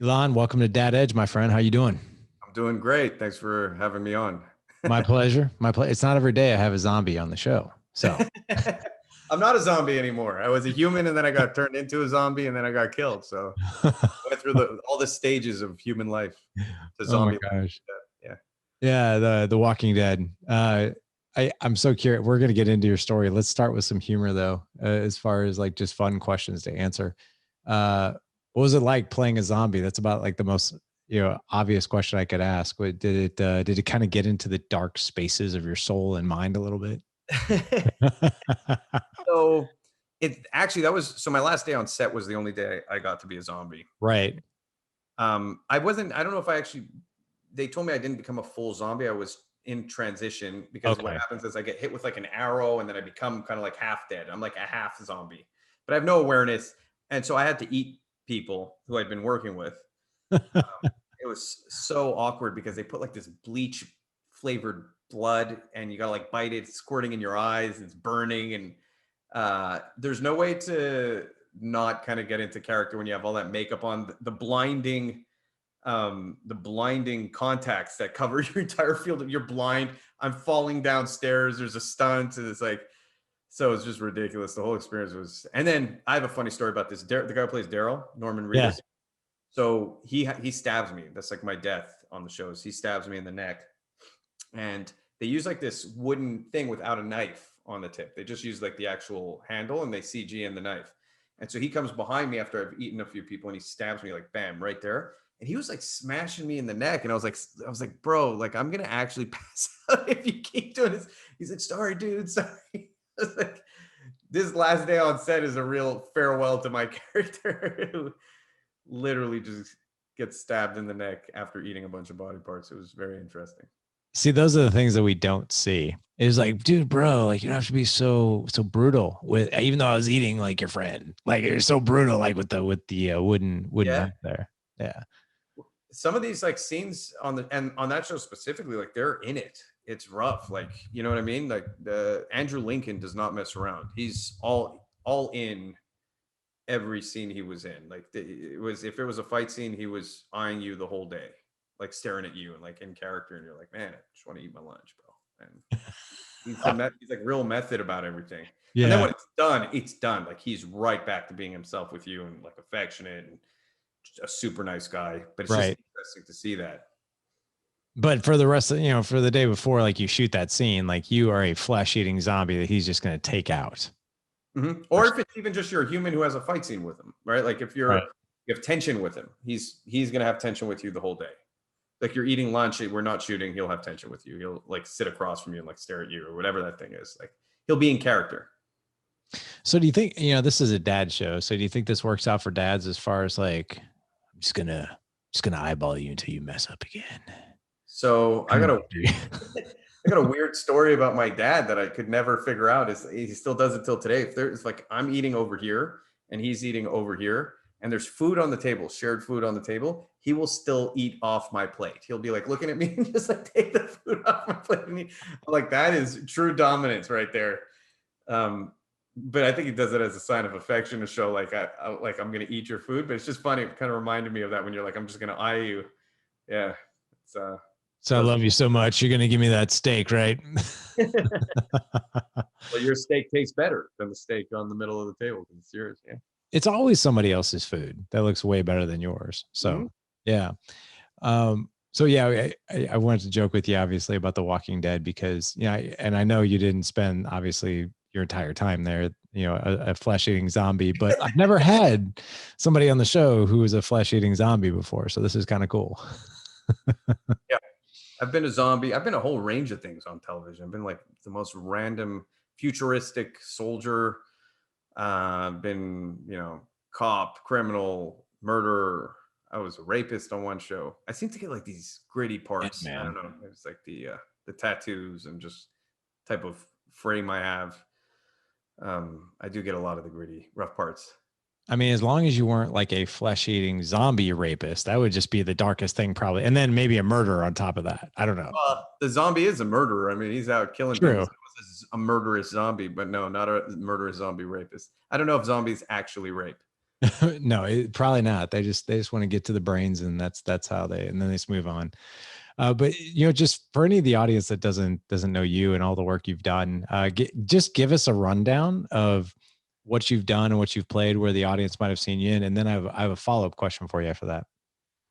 Ilan, welcome to Dad Edge, my friend. How you doing? I'm doing great. Thanks for having me on. My pleasure. My pleasure. It's not every day I have a zombie on the show. So, I'm not a zombie anymore. I was a human and then I got turned into a zombie and then I got killed. So I went through all the stages of human life to oh my zombie life. gosh. Yeah. Yeah, the Walking Dead. I'm so curious. We're gonna get into your story. Let's start with some humor though, as far as like just fun questions to answer. Uh, what was it like playing a zombie? That's about like the most obvious question I could ask. Did it kind of get into the dark spaces of your soul and mind a little bit? So it actually that was so my last day on set was the only day I got to be a zombie. Right. I don't know if I actually they told me I didn't become a full zombie. I was in transition because what Okay. happens is I get hit with like an arrow and then I become kind of like half dead. I'm like a half zombie, but I have no awareness. And so I had to eat people who I'd been working with. It was so awkward because they put like this bleach flavored blood and you gotta like bite it, it's squirting in your eyes, it's burning, and there's no way to not kind of get into character when you have all that makeup on. The blinding contacts that cover your entire field of you're blind. I'm falling downstairs, there's a stunt, and it's like so it's just ridiculous. The whole experience was, and then I have a funny story about this. The guy who plays Daryl, Norman Yeah. Reedus. So he stabs me. That's like my death on the shows. He stabs me in the neck, and they use like this wooden thing without a knife on the tip. They just use like the actual handle, and they CG in the knife. And so he comes behind me after I've eaten a few people, and he stabs me like bam right there. And he was like smashing me in the neck, and I was like, bro, like I'm gonna actually pass out if you keep doing this. He's like, sorry, dude, sorry. I was like, this last day on set is a real farewell to my character who literally just gets stabbed in the neck after eating a bunch of body parts. It was very interesting. See, those are the things that we don't see. It's like, dude, bro, like you don't have to be so brutal with. Even though I was eating like your friend, like you're so brutal, like with the wooden Yeah. knife there. Yeah. Some of these like scenes on the and on that show specifically, like they're in it. It's rough. Like, you know what I mean? Like the Andrew Lincoln does not mess around. He's all in every scene he was in. Like it was if it was a fight scene, he was eyeing you the whole day, like staring at you and like in character, and you're like, man, I just want to eat my lunch, bro. And he's like real method about everything. And then Yeah. when it's done, it's done. Like he's right back to being himself with you and like affectionate and just a super nice guy. But it's just Right. interesting to see that. But for the rest of for the day before, like you shoot that scene, like you are a flesh eating zombie that he's just gonna take out. Or if it's even just you're a human who has a fight scene with him, right? Like if Right. you have tension with him, he's gonna have tension with you the whole day. Like you're eating lunch, we're not shooting, he'll have tension with you. He'll like sit across from you and like stare at you or whatever that thing is. Like he'll be in character. So do you think, this is a dad show. So do you think this works out for dads as far as like, I'm just gonna eyeball you until you mess up again? So Come on, dude. I got a weird story about my dad that I could never figure out. Is he still does it till today? If there's like I'm eating over here and he's eating over here, and there's food on the table, shared food on the table, he will still eat off my plate. He'll be like looking at me and just like take the food off my plate. And I'm like, that is true dominance right there. Um, but I think he does it as a sign of affection to show like like I'm gonna eat your food. But it's just funny. It kind of reminded me of that when you're like, I'm just gonna eye you. Yeah, it's So I does. love you so much. You're gonna give me that steak, right? Well, your steak tastes better than the steak on the middle of the table because it's yours. Yeah. It's always somebody else's food that looks way better than yours. Mhm. So yeah. So yeah, I wanted to joke with you obviously about The Walking Dead because and I know you didn't spend obviously your entire time there, a flesh eating zombie, but I've never had somebody on the show who was a flesh eating zombie before. So this is kind of cool. Yeah. I've been a zombie. I've been a whole range of things on television. I've been like the most random futuristic soldier. I've been, cop, criminal, murderer. I was a rapist on one show. I seem to get like these gritty Yeah, parts. I don't man. know. It's like the tattoos and just type of frame I have. I do get a lot of the gritty, rough parts. I mean, as long as you weren't like a flesh eating zombie rapist, that would just be the darkest thing, probably. And then maybe a murderer on top of that. I don't know. The zombie is a murderer. I mean, he's out killing people. True. So this a murderous zombie, but no, not a murderous zombie rapist. I don't know if zombies actually rape. No, probably not. They just want to get to the brains, and that's how and then they just move on. But just for any of the audience that doesn't know you and all the work you've done, just give us a rundown of what you've done and what you've played, where the audience might have seen you in, and then I have a follow-up question for you after that.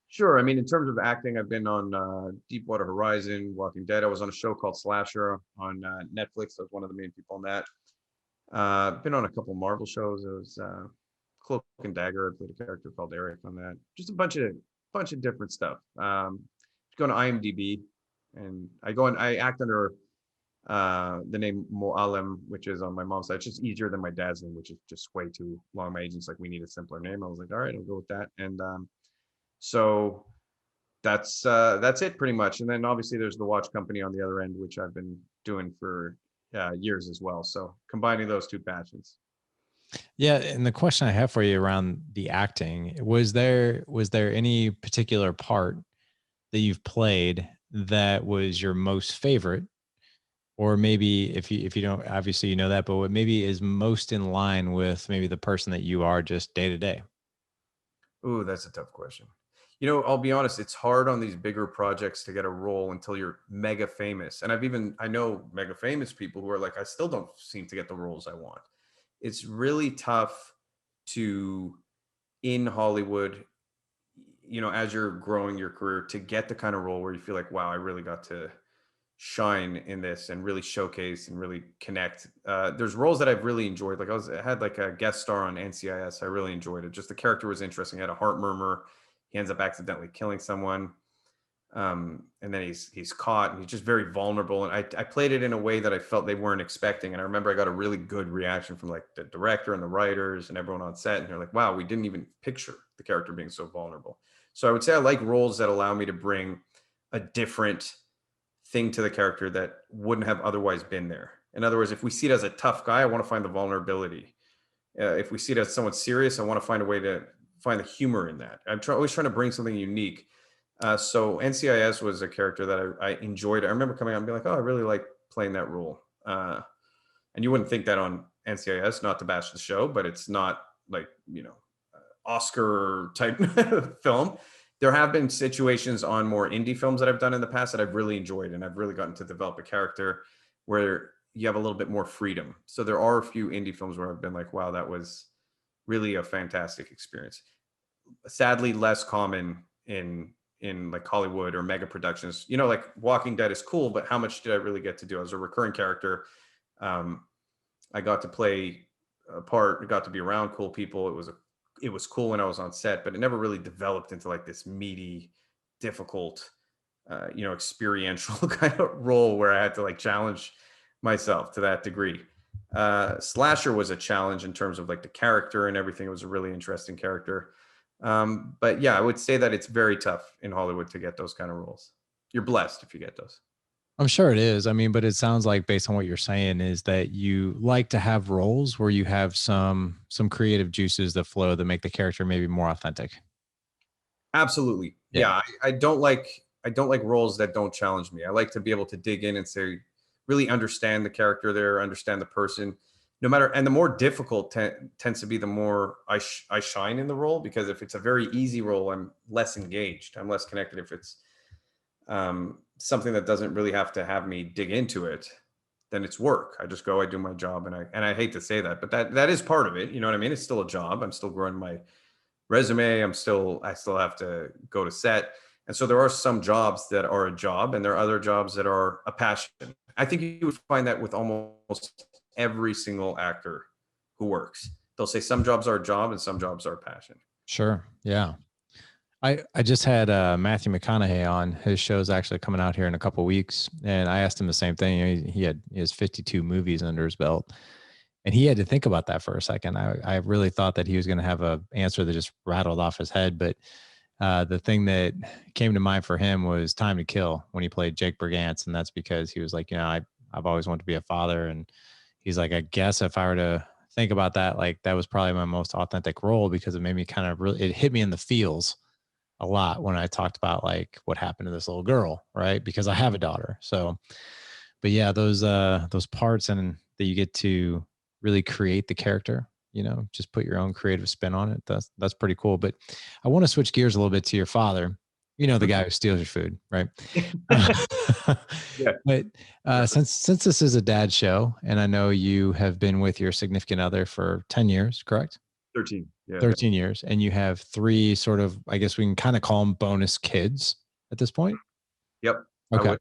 Sure. I mean, in terms of acting, I've been on Deepwater Horizon, Walking Dead. I was on a show called Slasher on Netflix. I was one of the main people on that. Been on a couple Marvel shows. It was Cloak and Dagger. I played a character called Eric on that. Just a bunch of different stuff. Go to IMDb, and I act under the name Muallem, which is on my mom's side. It's just easier than my dad's name, which is just way too long. My agent's like, we need a simpler name. I was like, all right, I'll go with that. And so that's it pretty much. And then obviously there's the watch company on the other end, which I've been doing for years as well. So combining those two passions. Yeah, and the question I have for you around the acting, was there any particular part that you've played that was your most favorite? Or maybe if you don't, obviously you know that, but what maybe is most in line with maybe the person that you are just day to day? Ooh, that's a tough question. I'll be honest, it's hard on these bigger projects to get a role until you're mega famous. And I know mega famous people who are like, I still don't seem to get the roles I want. It's really tough to, in Hollywood, as you're growing your career, to get the kind of role where you feel like, wow, I really got to shine in this and really showcase and really connect. There's roles that I've really enjoyed. Like I had like a guest star on NCIS. I really enjoyed it. Just the character was interesting. He had a heart murmur. He ends up accidentally killing someone. And then he's caught, and he's just very vulnerable. And I played it in a way that I felt they weren't expecting. And I remember I got a really good reaction from like the director and the writers and everyone on set. And they're like, wow, we didn't even picture the character being so vulnerable. So I would say I like roles that allow me to bring a different thing to the character that wouldn't have otherwise been there. In other words, if we see it as a tough guy, I want to find the vulnerability. If we see it as someone serious, I want to find a way to find the humor in that. Always trying to bring something unique. So NCIS was a character that I enjoyed. I remember coming out and being like, oh, I really like playing that role. And you wouldn't think that on NCIS, not to bash the show, but it's not like, Oscar type film. There have been situations on more indie films that I've done in the past that I've really enjoyed, and I've really gotten to develop a character where you have a little bit more freedom. So there are a few indie films where I've been like, wow, that was really a fantastic experience. Sadly, less common in like Hollywood or mega productions. Like Walking Dead is cool, but how much did I really get to do? As a recurring character, I got to play a part, got to be around cool people. It was cool when I was on set, but it never really developed into like this meaty, difficult, experiential kind of role where I had to like challenge myself to that degree. Slasher was a challenge in terms of like the character and everything. It was a really interesting character. But yeah, I would say that it's very tough in Hollywood to get those kind of roles. You're blessed if you get those. I'm sure it is. I mean, but it sounds like based on what you're saying is that you like to have roles where you have some creative juices that flow that make the character maybe more authentic. Absolutely. Yeah. Yeah. I don't like roles that don't challenge me. I like to be able to dig in and say, really understand the character there, understand the person, no matter. And the more difficult tends to be the more I shine in the role, because if it's a very easy role, I'm less engaged. I'm less connected. If it's something that doesn't really have to have me dig into it, then it's work. I just go, I do my job, and I hate to say that, but that is part of it. You know what I mean? It's still a job. I'm still growing my resume. I still have to go to set. And so there are some jobs that are a job, and there are other jobs that are a passion. I think you would find that with almost every single actor who works. They'll say some jobs are a job and some jobs are a passion. Sure. Yeah. I just had Matthew McConaughey on. His show's actually coming out here in a couple of weeks, and I asked him the same thing. He has 52 movies under his belt, and he had to think about that for a second. I really thought that he was going to have a answer that just rattled off his head, but the thing that came to mind for him was Time to Kill, when he played Jake Brigance, and that's because he was like, I've always wanted to be a father, and he's like, I guess if I were to think about that, like that was probably my most authentic role, because it made me kind of it hit me in the feels a lot when I talked about like what happened to this little girl, right? Because I have a daughter. So, but yeah, those parts and that you get to really create the character just put your own creative spin on it. That's pretty cool. But I want to switch gears a little bit to your father, the guy who steals your food, right? Yeah. But since this is a dad show, and I know you have been with your significant other for 10 years, correct? 13. Yeah. 13 years, and you have three sort of, I guess we can kind of call them bonus kids at this point. Yep. Okay.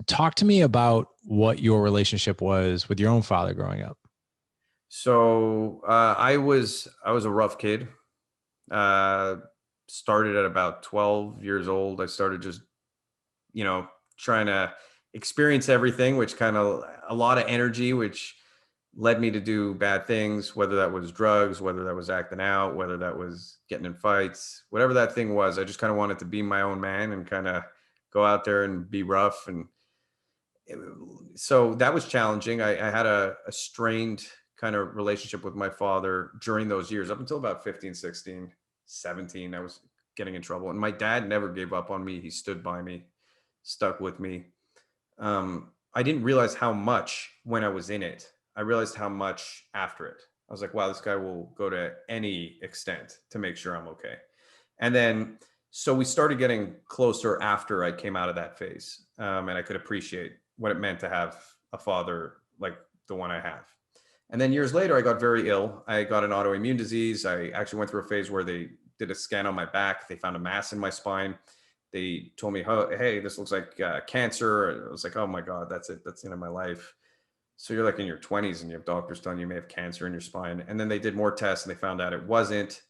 Talk to me about what your relationship was with your own father growing up. So I was a rough kid. Started at about 12 years old. I started just, trying to experience everything, which kind of a lot of energy, which led me to do bad things, whether that was drugs, whether that was acting out, whether that was getting in fights, whatever that thing was. I just kind of wanted to be my own man and kind of go out there and be rough. And so that was challenging. I had a strained kind of relationship with my father during those years, up until about 15, 16, 17. I was getting in trouble. And my dad never gave up on me. He stood by me, stuck with me. I didn't realize how much when I was in it. I realized how much after it. I was like, wow, this guy will go to any extent to make sure I'm okay. And then, so we started getting closer after I came out of that phase. And I could appreciate what it meant to have a father like the one I have. And then years later, I got very ill. I got an autoimmune disease. I actually went through a phase where they did a scan on my back. They found a mass in my spine. They told me, oh, hey, this looks like cancer. I was like, oh my God, that's it. That's the end of my life. So you're like in your 20s and you have doctors telling you may have cancer in your spine. And then they did more tests and they found out it wasn't,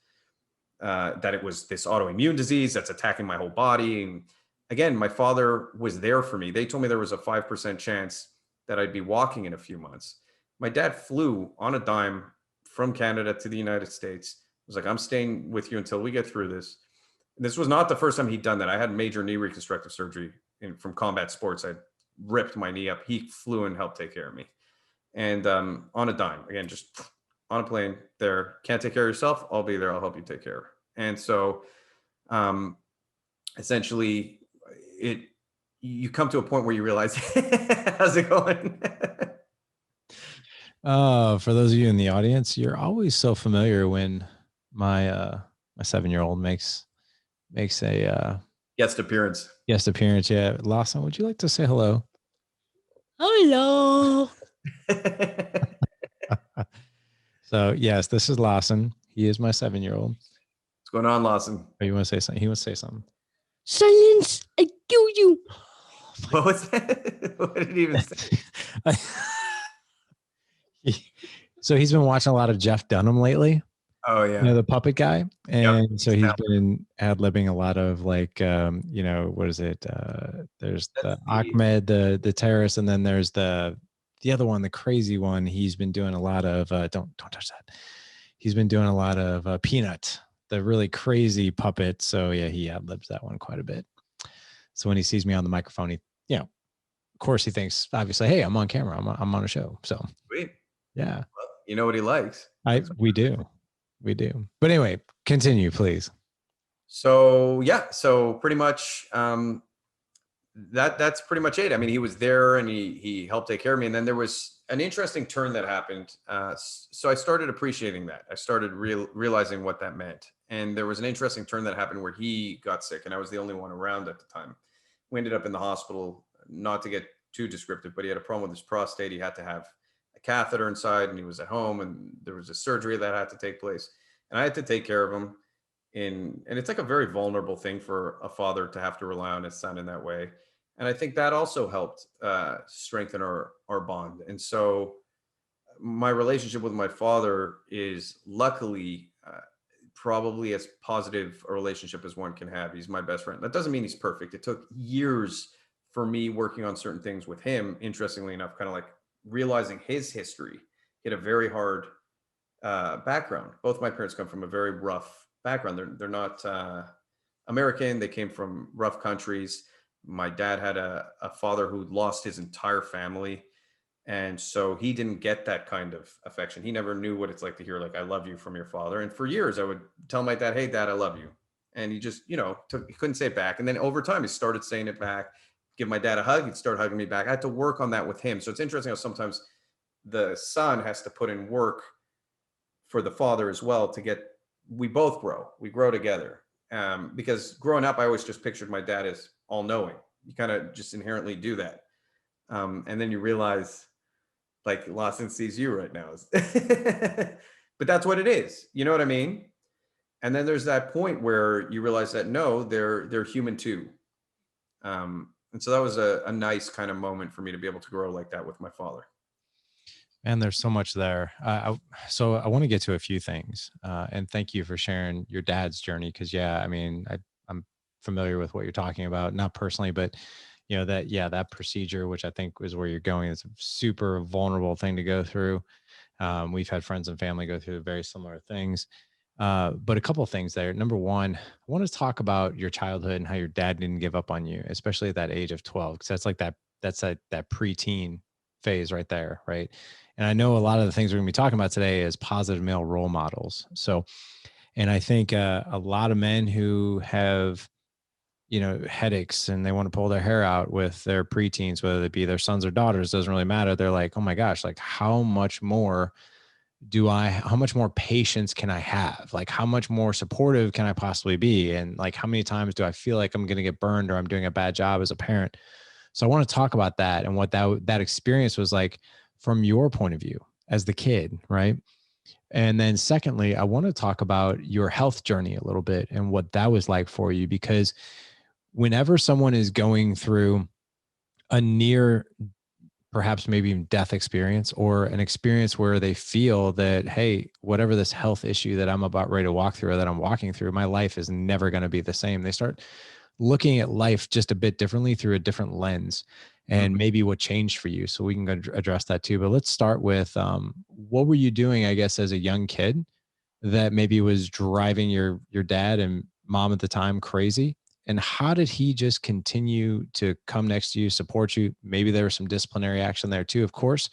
that it was this autoimmune disease that's attacking my whole body. And again, my father was there for me. They told me there was a 5% chance that I'd be walking in a few months. My dad flew on a dime from Canada to the United States. I was like, I'm staying with you until we get through this. This was not the first time he'd done that. I had major knee reconstructive surgery from combat sports. I ripped my knee up. He flew and helped take care of me. And on a dime, again, just on a plane there. Can't take care of yourself? I'll be there. I'll help you take care. And so essentially you come to a point where you realize, how's it going? For those of you in the audience, you're always so familiar when my 7-year-old makes a guest appearance. Yeah. Lawson, would you like to say hello? Hello. So yes, this is Lawson. He is my 7-year-old. What's going on, Lawson? Oh, you want to say something? He wants to say something. Silence! I kill you. What was that? What did he even say? So he's been watching a lot of Jeff Dunham lately. Oh yeah, the puppet guy, and yep. So he's been ad-libbing a lot of like, what is it? There's Ahmed, the terrorist, and then there's the other one, the crazy one. He's been doing a lot of don't touch that. He's been doing a lot of Peanut, the really crazy puppet. So yeah, he ad-libs that one quite a bit. So when he sees me on the microphone, he, of course, he thinks obviously, hey, I'm on camera. I'm on a show. So sweet. Yeah, well, you know what he likes. We do. But anyway, continue, please. So yeah, so pretty much that's pretty much it. I mean, he was there and he helped take care of me. And then there was an interesting turn that happened. So I started appreciating that. I started realizing what that meant. And there was an interesting turn that happened where he got sick and I was the only one around at the time. We ended up in the hospital, not to get too descriptive, but he had a problem with his prostate. He had to have a catheter inside and he was at home and there was a surgery that had to take place. And I had to take care of him. And it's like a very vulnerable thing for a father to have to rely on his son in that way. And I think that also helped strengthen our bond. And so my relationship with my father is luckily probably as positive a relationship as one can have. He's my best friend. That doesn't mean he's perfect. It took years for me working on certain things with him, interestingly enough, kind of like realizing his history. He had a very hard background. Both my parents come from a very rough background. They're not American. They came from rough countries. My dad had a father who lost his entire family. And so he didn't get that kind of affection. He never knew what it's like to hear, like, I love you from your father. And for years I would tell my dad, hey, Dad, I love you. And he just, he couldn't say it back. And then over time, he started saying it back, give my dad a hug. He'd start hugging me back. I had to work on that with him. So it's interesting how sometimes the son has to put in work for the father as well we both we grow together. Because growing up, I always just pictured my dad as all knowing. You kind of just inherently do that. And then you realize like Lawson sees you right now. But that's what it is. You know what I mean? And then there's that point where you realize that no, they're human too. And so that was a nice kind of moment for me to be able to grow like that with my father. And there's so much there. So I want to get to a few things. And thank you for sharing your dad's journey. Cause yeah, I mean, I'm familiar with what you're talking about, not personally, but that procedure, which I think was where you're going, is a super vulnerable thing to go through. We've had friends and family go through very similar things. But a couple of things there. Number one, I want to talk about your childhood and how your dad didn't give up on you, especially at that age of 12. Cause that's like that preteen phase right there. Right. And I know a lot of the things we're gonna be talking about today is positive male role models. So, and I think a lot of men who have, headaches and they want to pull their hair out with their preteens, whether it be their sons or daughters, doesn't really matter. They're like, oh my gosh, like how much more patience can I have? Like how much more supportive can I possibly be? And like, how many times do I feel like I'm going to get burned or I'm doing a bad job as a parent? So I want to talk about that and what that experience was like from your point of view as the kid, right? And then secondly, I want to talk about your health journey a little bit and what that was like for you, because whenever someone is going through a near, perhaps maybe even death experience, or an experience where they feel that, hey, whatever this health issue that I'm about ready to walk through or that I'm walking through, my life is never going to be the same. They start looking at life just a bit differently through a different lens, and maybe what changed for you. So we can go address that too. But let's start with what were you doing, I guess, as a young kid that maybe was driving your dad and mom at the time crazy? And how did he just continue to come next to you, support you? Maybe there was some disciplinary action there too, of course.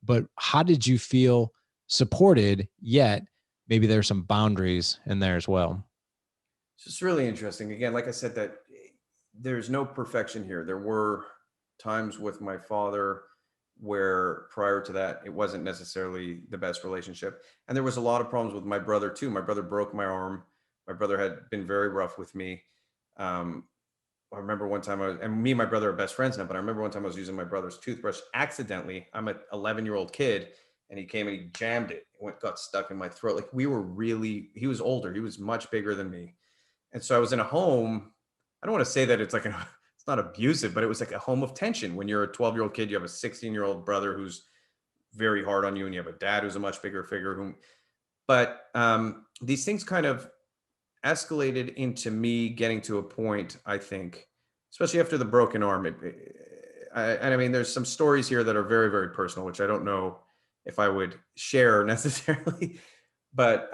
But how did you feel supported, yet maybe there's some boundaries in there as well? So it's really interesting. Again, like I said, that there's no perfection here. There were times with my father where prior to that, it wasn't necessarily the best relationship. And there was a lot of problems with my brother too. My brother broke my arm. My brother had been very rough with me. Um, I remember one time and me and my brother are best friends now, but I remember one time I was using my brother's toothbrush accidentally. I'm an 11-year-old kid and he came and he jammed it. It got stuck in my throat. Like he was older. He was much bigger than me. And so I was in a home. I don't want to say that it's it's not abusive, but it was like a home of tension. When you're a 12-year-old kid, you have a 16-year-old brother who's very hard on you, and you have a dad who's a much bigger figure. But these things kind of escalated into me getting to a point, I think, especially after the broken arm. I mean, there's some stories here that are very, very personal, which I don't know if I would share necessarily, but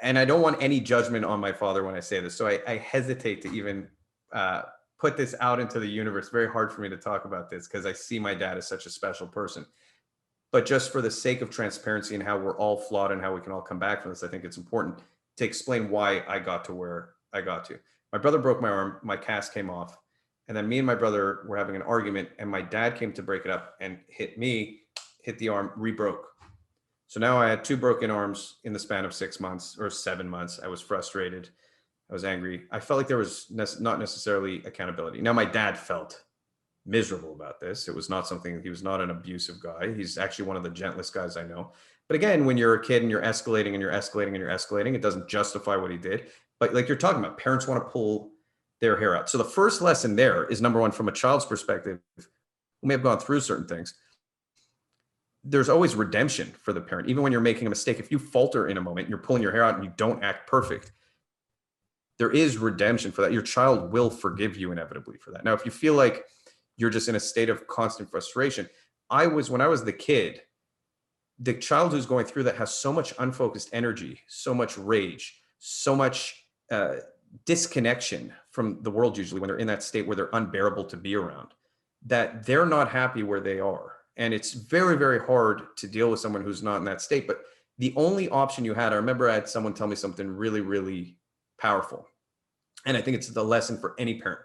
and I don't want any judgment on my father when I say this. So I hesitate to even put this out into the universe. Very hard for me to talk about this because I see my dad as such a special person. But just for the sake of transparency and how we're all flawed and how we can all come back from this, I think it's important to explain why I got to where I got to. My brother broke my arm, my cast came off. And then me and my brother were having an argument and my dad came to break it up and hit the arm, re-broke. So now I had 2 broken arms in the span of 6 months or 7 months. I was frustrated. I was angry. I felt like there was not necessarily accountability. Now my dad felt miserable about this. It was not something, he was not an abusive guy. He's actually one of the gentlest guys I know. But again, when you're a kid and you're escalating and you're escalating and you're escalating, it doesn't justify what he did. But like you're talking about, parents want to pull their hair out. So the first lesson there is, number one, from a child's perspective, who may have gone through certain things, there's always redemption for the parent. Even when you're making a mistake, if you falter in a moment, you're pulling your hair out and you don't act perfect, there is redemption for that. Your child will forgive you inevitably for that. Now, if you feel like you're just in a state of constant frustration, when I was the kid, the child who's going through that has so much unfocused energy, so much rage, so much disconnection from the world, usually when they're in that state where they're unbearable to be around, that they're not happy where they are. And it's very, very hard to deal with someone who's not in that state. But the only option you had, I remember I had someone tell me something really, really powerful. And I think it's the lesson for any parent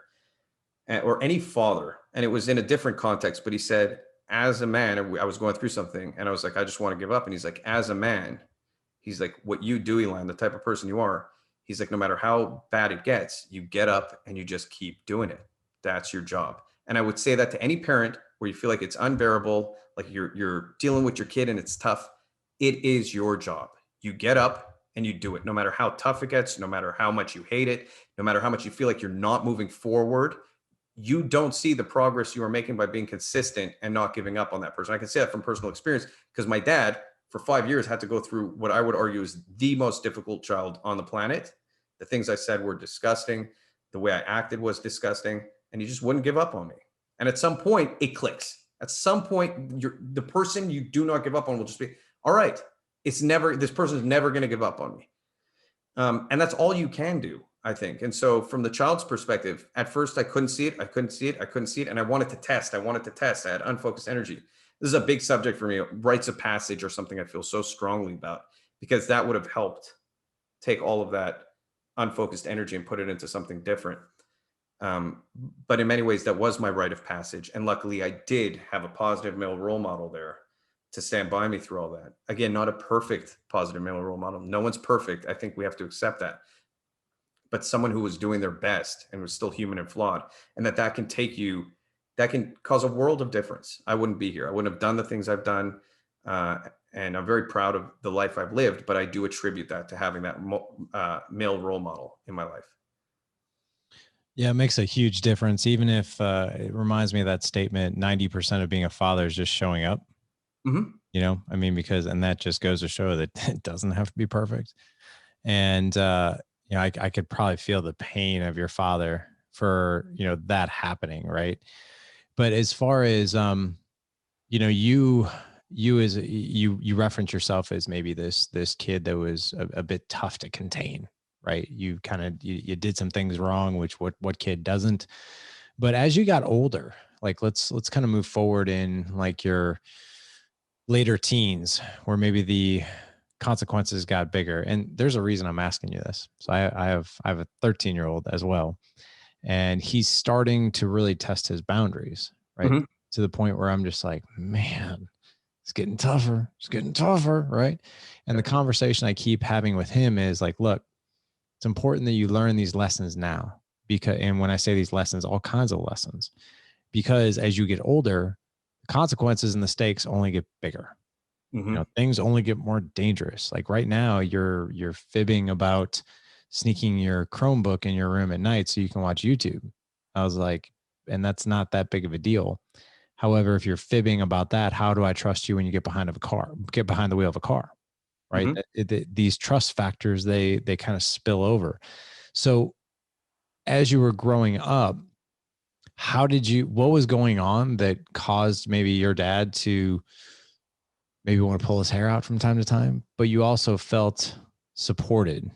or any father. And it was in a different context, but he said, as a man, I was going through something and I was like, I just want to give up. And he's like, as a man, he's like, what you do, Ilan, the type of person you are, he's like, no matter how bad it gets, you get up and you just keep doing it. That's your job. And I would say that to any parent where you feel like it's unbearable, like you're dealing with your kid and it's tough. It is your job. You get up and you do it, no matter how tough it gets, no matter how much you hate it, no matter how much you feel like you're not moving forward. You don't see the progress you are making by being consistent and not giving up on that person. I can say that from personal experience because my dad for 5 years had to go through what I would argue is the most difficult child on the planet. The things I said were disgusting. The way I acted was disgusting, and he just wouldn't give up on me. And at some point it clicks. At some point, the person you do not give up on will just be, all right, this person's never going to give up on me. And that's all you can do, I think. And so from the child's perspective, at first I couldn't see it. And I wanted to test. I had unfocused energy. This is a big subject for me. Rites of passage or something I feel so strongly about, because that would have helped take all of that unfocused energy and put it into something different. But in many ways, that was my rite of passage. And luckily I did have a positive male role model there to stand by me through all that. Again, not a perfect positive male role model. No one's perfect. I think we have to accept that. But someone who was doing their best and was still human and flawed, and that can cause a world of difference. I wouldn't be here. I wouldn't have done the things I've done. And I'm very proud of the life I've lived, but I do attribute that to having that male role model in my life. Yeah, it makes a huge difference. Even if it reminds me of that statement, 90% of being a father is just showing up. Mm-hmm. You know, I mean, and that just goes to show that it doesn't have to be perfect. And, I could probably feel the pain of your father for, that happening. Right. But as far as, you reference yourself as maybe this kid that was a bit tough to contain, right? You kind of, you did some things wrong, which what kid doesn't. But as you got older, like, let's kind of move forward in like your later teens where maybe the consequences got bigger. And there's a reason I'm asking you this. So I have a 13-year-old as well, and he's starting to really test his boundaries, right? Mm-hmm. To the point where I'm just like, man, it's getting tougher. It's getting tougher, right? And the conversation I keep having with him is like, look, it's important that you learn these lessons now, and when I say these lessons, all kinds of lessons, because as you get older, the consequences and the stakes only get bigger. Mm-hmm. Things only get more dangerous. Like right now, you're fibbing about sneaking your Chromebook in your room at night so you can watch YouTube. I was like, and that's not that big of a deal. However, if you're fibbing about that, how do I trust you when you get behind the wheel of a car? Right. Mm-hmm. These trust factors, they kind of spill over. So as you were growing up, what was going on that caused maybe your dad to maybe want to pull his hair out from time to time, but you also felt supported?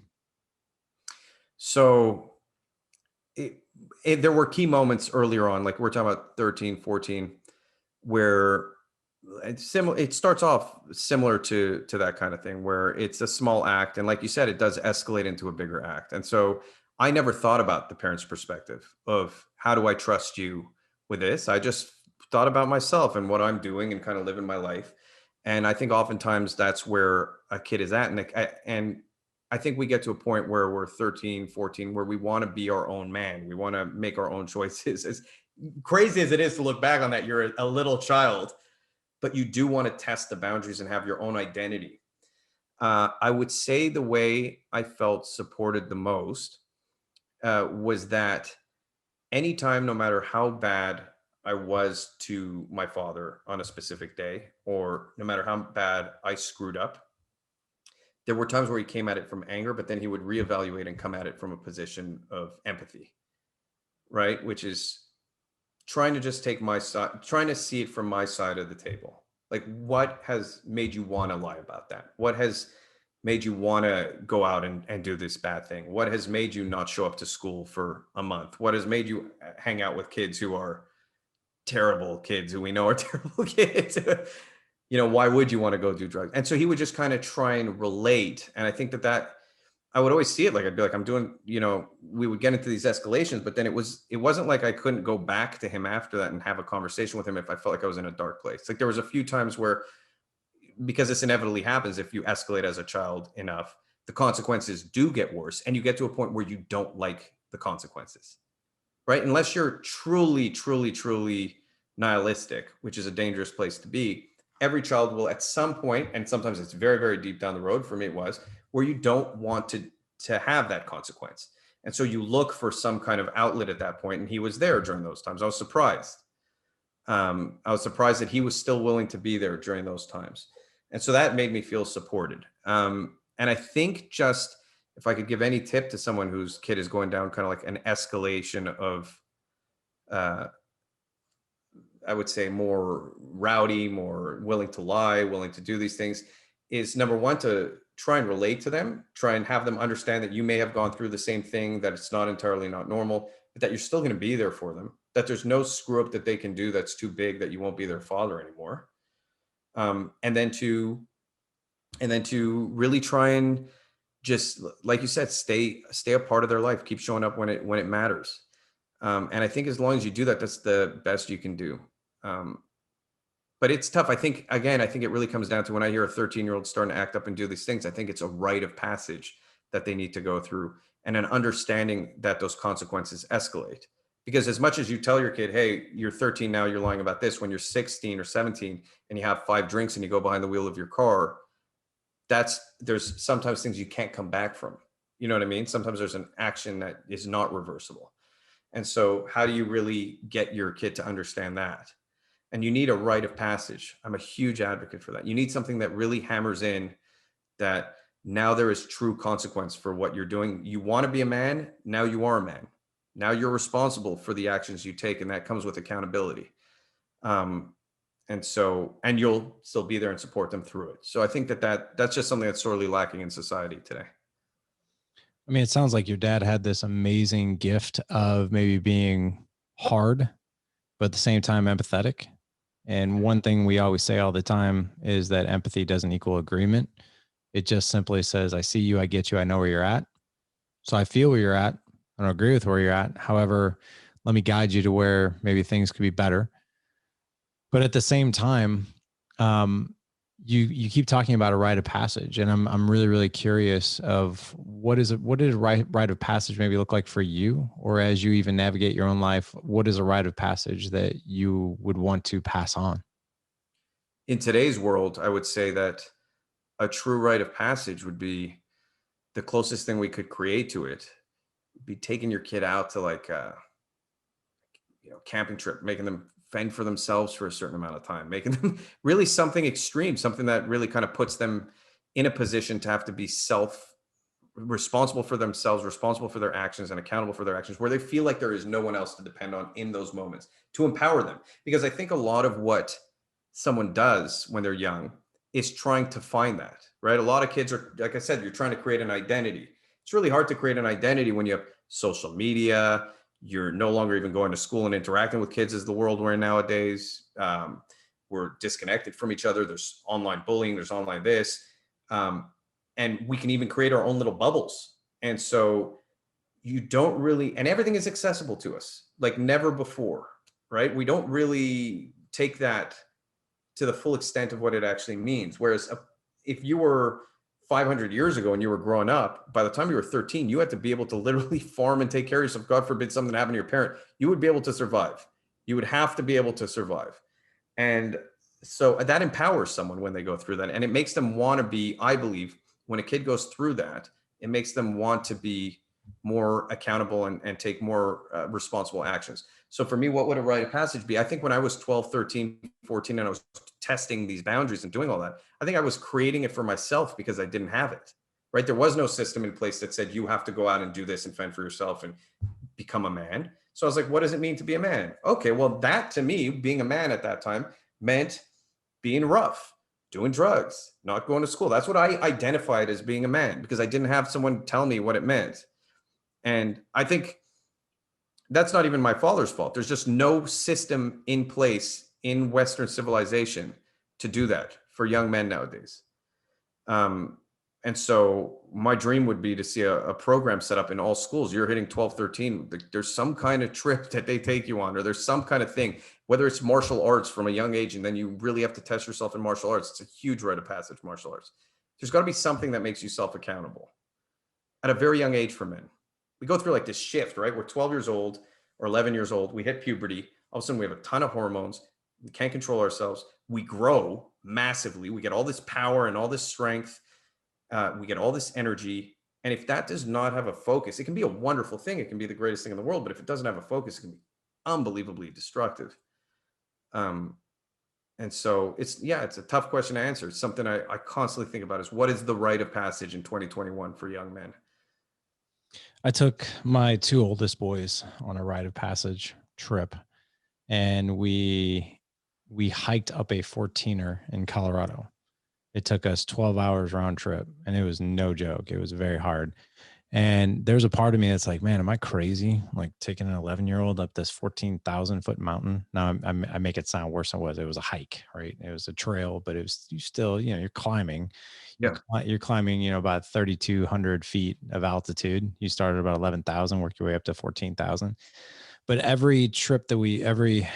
So there were key moments earlier on, like we're talking about 13, 14, where it starts off similar to that kind of thing, where it's a small act. And like you said, it does escalate into a bigger act. And so I never thought about the parent's perspective of how do I trust you with this? I just thought about myself and what I'm doing and kind of living my life. And I think oftentimes that's where a kid is at. And I think we get to a point where we're 13, 14, where we want to be our own man. We want to make our own choices. As crazy as it is to look back on that, you're a little child, but you do want to test the boundaries and have your own identity. I would say the way I felt supported the most was that anytime, no matter how bad I was to my father on a specific day, or no matter how bad I screwed up, there were times where he came at it from anger, but then he would reevaluate and come at it from a position of empathy, right? Which is trying to just take my side, trying to see it from my side of the table. Like, what has made you want to lie about that? What has made you want to go out and do this bad thing? What has made you not show up to school for a month? What has made you hang out with kids who are terrible kids, who we know are terrible kids? Why would you want to go do drugs? And so he would just kind of try and relate. And I think that I would always see it like I'd be like, I'm doing, we would get into these escalations, but then it wasn't like I couldn't go back to him after that and have a conversation with him if I felt like I was in a dark place. Like there was a few times where, because this inevitably happens if you escalate as a child enough, the consequences do get worse, and you get to a point where you don't like the consequences, right? Unless you're truly, truly, truly nihilistic, which is a dangerous place to be. Every child will at some point, and sometimes it's very, very deep down the road, for me it was, where you don't want to have that consequence. And so you look for some kind of outlet at that point, and he was there during those times. I was surprised. I was surprised that he was still willing to be there during those times. And so that made me feel supported. And I think just if I could give any tip to someone whose kid is going down kind of like an escalation of, I would say more rowdy, more willing to lie, willing to do these things, is number one, to try and relate to them, try and have them understand that you may have gone through the same thing, that it's not entirely not normal, but that you're still going to be there for them, that there's no screw up that they can do that's too big that you won't be their father anymore. And then to really try and just, like you said, stay a part of their life, keep showing up when it matters. And I think as long as you do that, that's the best you can do. But it's tough. I think it really comes down to when I hear a 13-year-old starting to act up and do these things, I think it's a rite of passage that they need to go through, and an understanding that those consequences escalate. Because as much as you tell your kid, hey, you're 13 now, you're lying about this, when you're 16 or 17 and you have 5 drinks and you go behind the wheel of your car, there's sometimes things you can't come back from. You know what I mean? Sometimes there's an action that is not reversible. And so how do you really get your kid to understand that? And you need a rite of passage. I'm a huge advocate for that. You need something that really hammers in that now there is true consequence for what you're doing. You want to be a man, now you are a man. Now you're responsible for the actions you take, and that comes with accountability. And you'll still be there and support them through it. So I think that's just something that's sorely lacking in society today. I mean, it sounds like your dad had this amazing gift of maybe being hard, but at the same time empathetic. And one thing we always say all the time is that empathy doesn't equal agreement. It just simply says, I see you, I get you, I know where you're at. So I feel where you're at. I don't agree with where you're at. However, let me guide you to where maybe things could be better. But at the same time, you keep talking about a rite of passage, and I'm really, really curious of what did a rite of passage maybe look like for you, or as you even navigate your own life, what is a rite of passage that you would want to pass on? In today's world, I would say that a true rite of passage would be the closest thing we could create to it. Be taking your kid out to like a camping trip, making them fend for themselves for a certain amount of time, making them really something extreme, something that really kind of puts them in a position to have to be responsible for themselves, responsible for their actions, and accountable for their actions, where they feel like there is no one else to depend on in those moments, to empower them. Because I think a lot of what someone does when they're young is trying to find that, right? A lot of kids are, like I said, you're trying to create an identity. It's really hard to create an identity when you have social media. You're no longer even going to school and interacting with kids as the world we're in nowadays. We're disconnected from each other. There's online bullying, there's online this. And we can even create our own little bubbles. And so you don't really, and everything is accessible to us like never before, right? We don't really take that to the full extent of what it actually means. Whereas if you were 500 years ago and you were growing up, by the time you were 13, you had to be able to literally farm and take care of yourself. God forbid something happened to your parent, you would be able to survive. You would have to be able to survive. And so that empowers someone when they go through that. And it makes them want to be, I believe, when a kid goes through that, it makes them want to be more accountable and take more responsible actions. So for me, what would a rite of passage be? I think when I was 12, 13, 14, and I was testing these boundaries and doing all that, I think I was creating it for myself because I didn't have it, right? There was no system in place that said, you have to go out and do this and fend for yourself and become a man. So I was like, what does it mean to be a man? Okay, well, that to me, being a man at that time meant being rough, doing drugs, not going to school. That's what I identified as being a man, because I didn't have someone tell me what it meant. And I think that's not even my father's fault. There's just no system in place in Western civilization to do that for young men nowadays. And so my dream would be to see a program set up in all schools. You're hitting 12, 13. There's some kind of trip that they take you on, or there's some kind of thing, whether it's martial arts from a young age, and then you really have to test yourself in martial arts. It's a huge rite of passage, martial arts. There's got to be something that makes you self-accountable at a very young age for men. We go through like this shift, right? We're 12 years old or 11 years old. We hit puberty. All of a sudden we have a ton of hormones. We can't control ourselves. We grow massively. We get all this power and all this strength. We get all this energy. And if that does not have a focus, it can be a wonderful thing. It can be the greatest thing in the world. But if it doesn't have a focus, it can be unbelievably destructive. And so it's a tough question to answer. It's something I constantly think about is what is the rite of passage in 2021 for young men? I took my 2 oldest boys on a rite of passage trip, and we hiked up a 14er in Colorado. It took us 12 hours round trip, and it was no joke. It was very hard. And there's a part of me that's like, man, am I crazy? Like taking an 11-year-old up this 14,000 foot mountain. Now I make it sound worse than it was. It was a hike, right? It was a trail, but it was, you still, you're climbing. Yeah. You're climbing, about 3,200 feet of altitude. You started about 11,000, work your way up to 14,000. But every trip that every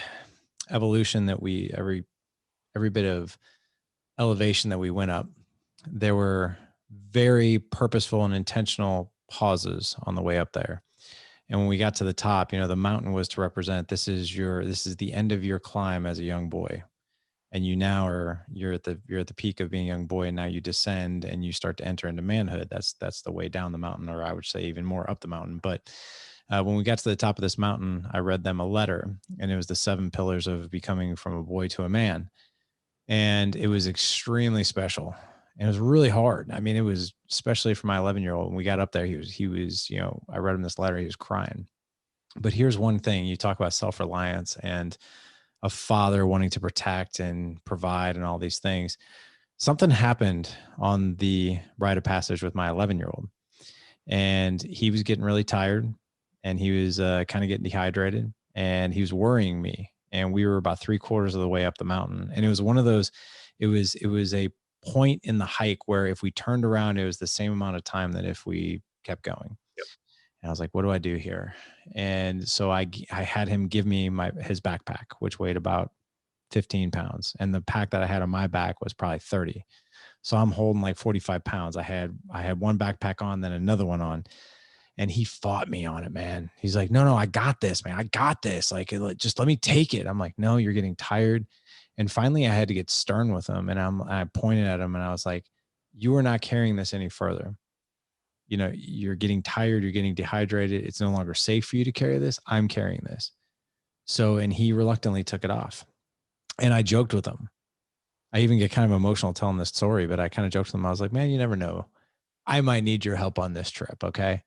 evolution that every bit of elevation that we went up, there were very purposeful and intentional pauses on the way up there. And when we got to the top, the mountain was to represent, this is the end of your climb as a young boy. And you're at the peak of being a young boy. And now you descend and you start to enter into manhood. That's the way down the mountain, or I would say even more up the mountain. But when we got to the top of this mountain, I read them a letter, and it was the 7 pillars of becoming from a boy to a man. And it was extremely special. And it was really hard. I mean, it was especially for my 11-year-old. When we got up there, he was, I read him this letter, he was crying. But here's one thing: you talk about self-reliance and a father wanting to protect and provide and all these things. Something happened on the rite of passage with my 11-year-old, and he was getting really tired, and he was kind of getting dehydrated, and he was worrying me. And we were about 3/4 of the way up the mountain. And it was one of those, it was a point in the hike where if we turned around, it was the same amount of time that if we kept going. Yep. And I was like, what do I do here? And so I had him give me his backpack, which weighed about 15 pounds. And the pack that I had on my back was probably 30. So I'm holding like 45 pounds. I had one backpack on, then another one on. And he fought me on it, man. He's like, no, I got this, man. I got this. Like, just let me take it. I'm like, no, you're getting tired. And finally I had to get stern with him. And I pointed at him and I was like, you are not carrying this any further. You're getting tired. You're getting dehydrated. It's no longer safe for you to carry this. I'm carrying this. So, and he reluctantly took it off. And I joked with him. I even get kind of emotional telling this story, but I kind of joked with him. I was like, man, you never know. I might need your help on this trip. Okay.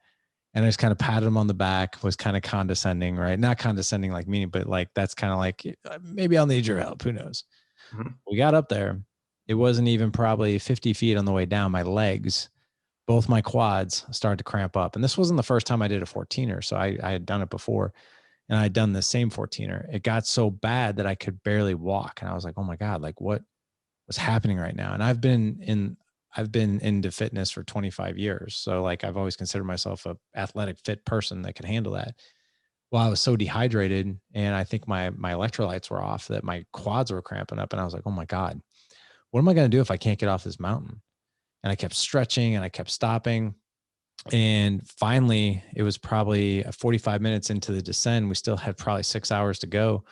And I just kind of patted him on the back, was kind of condescending, right? Not condescending like meaning, but like, that's kind of like, maybe I'll need your help. Who knows? Mm-hmm. We got up there. It wasn't even probably 50 feet on the way down. My legs, both my quads started to cramp up. And this wasn't the first time I did a 14er. So I had done it before, and I had done the same 14er. It got so bad that I could barely walk. And I was like, oh my God, like what was happening right now? And I've been into fitness for 25 years. So like, I've always considered myself a athletic, fit person that could handle that. Well, I was so dehydrated, and I think my electrolytes were off, that my quads were cramping up. And I was like, oh my God, what am I going to do if I can't get off this mountain? And I kept stretching and I kept stopping. And finally, it was probably 45 minutes into the descent. We still had probably 6 hours to go.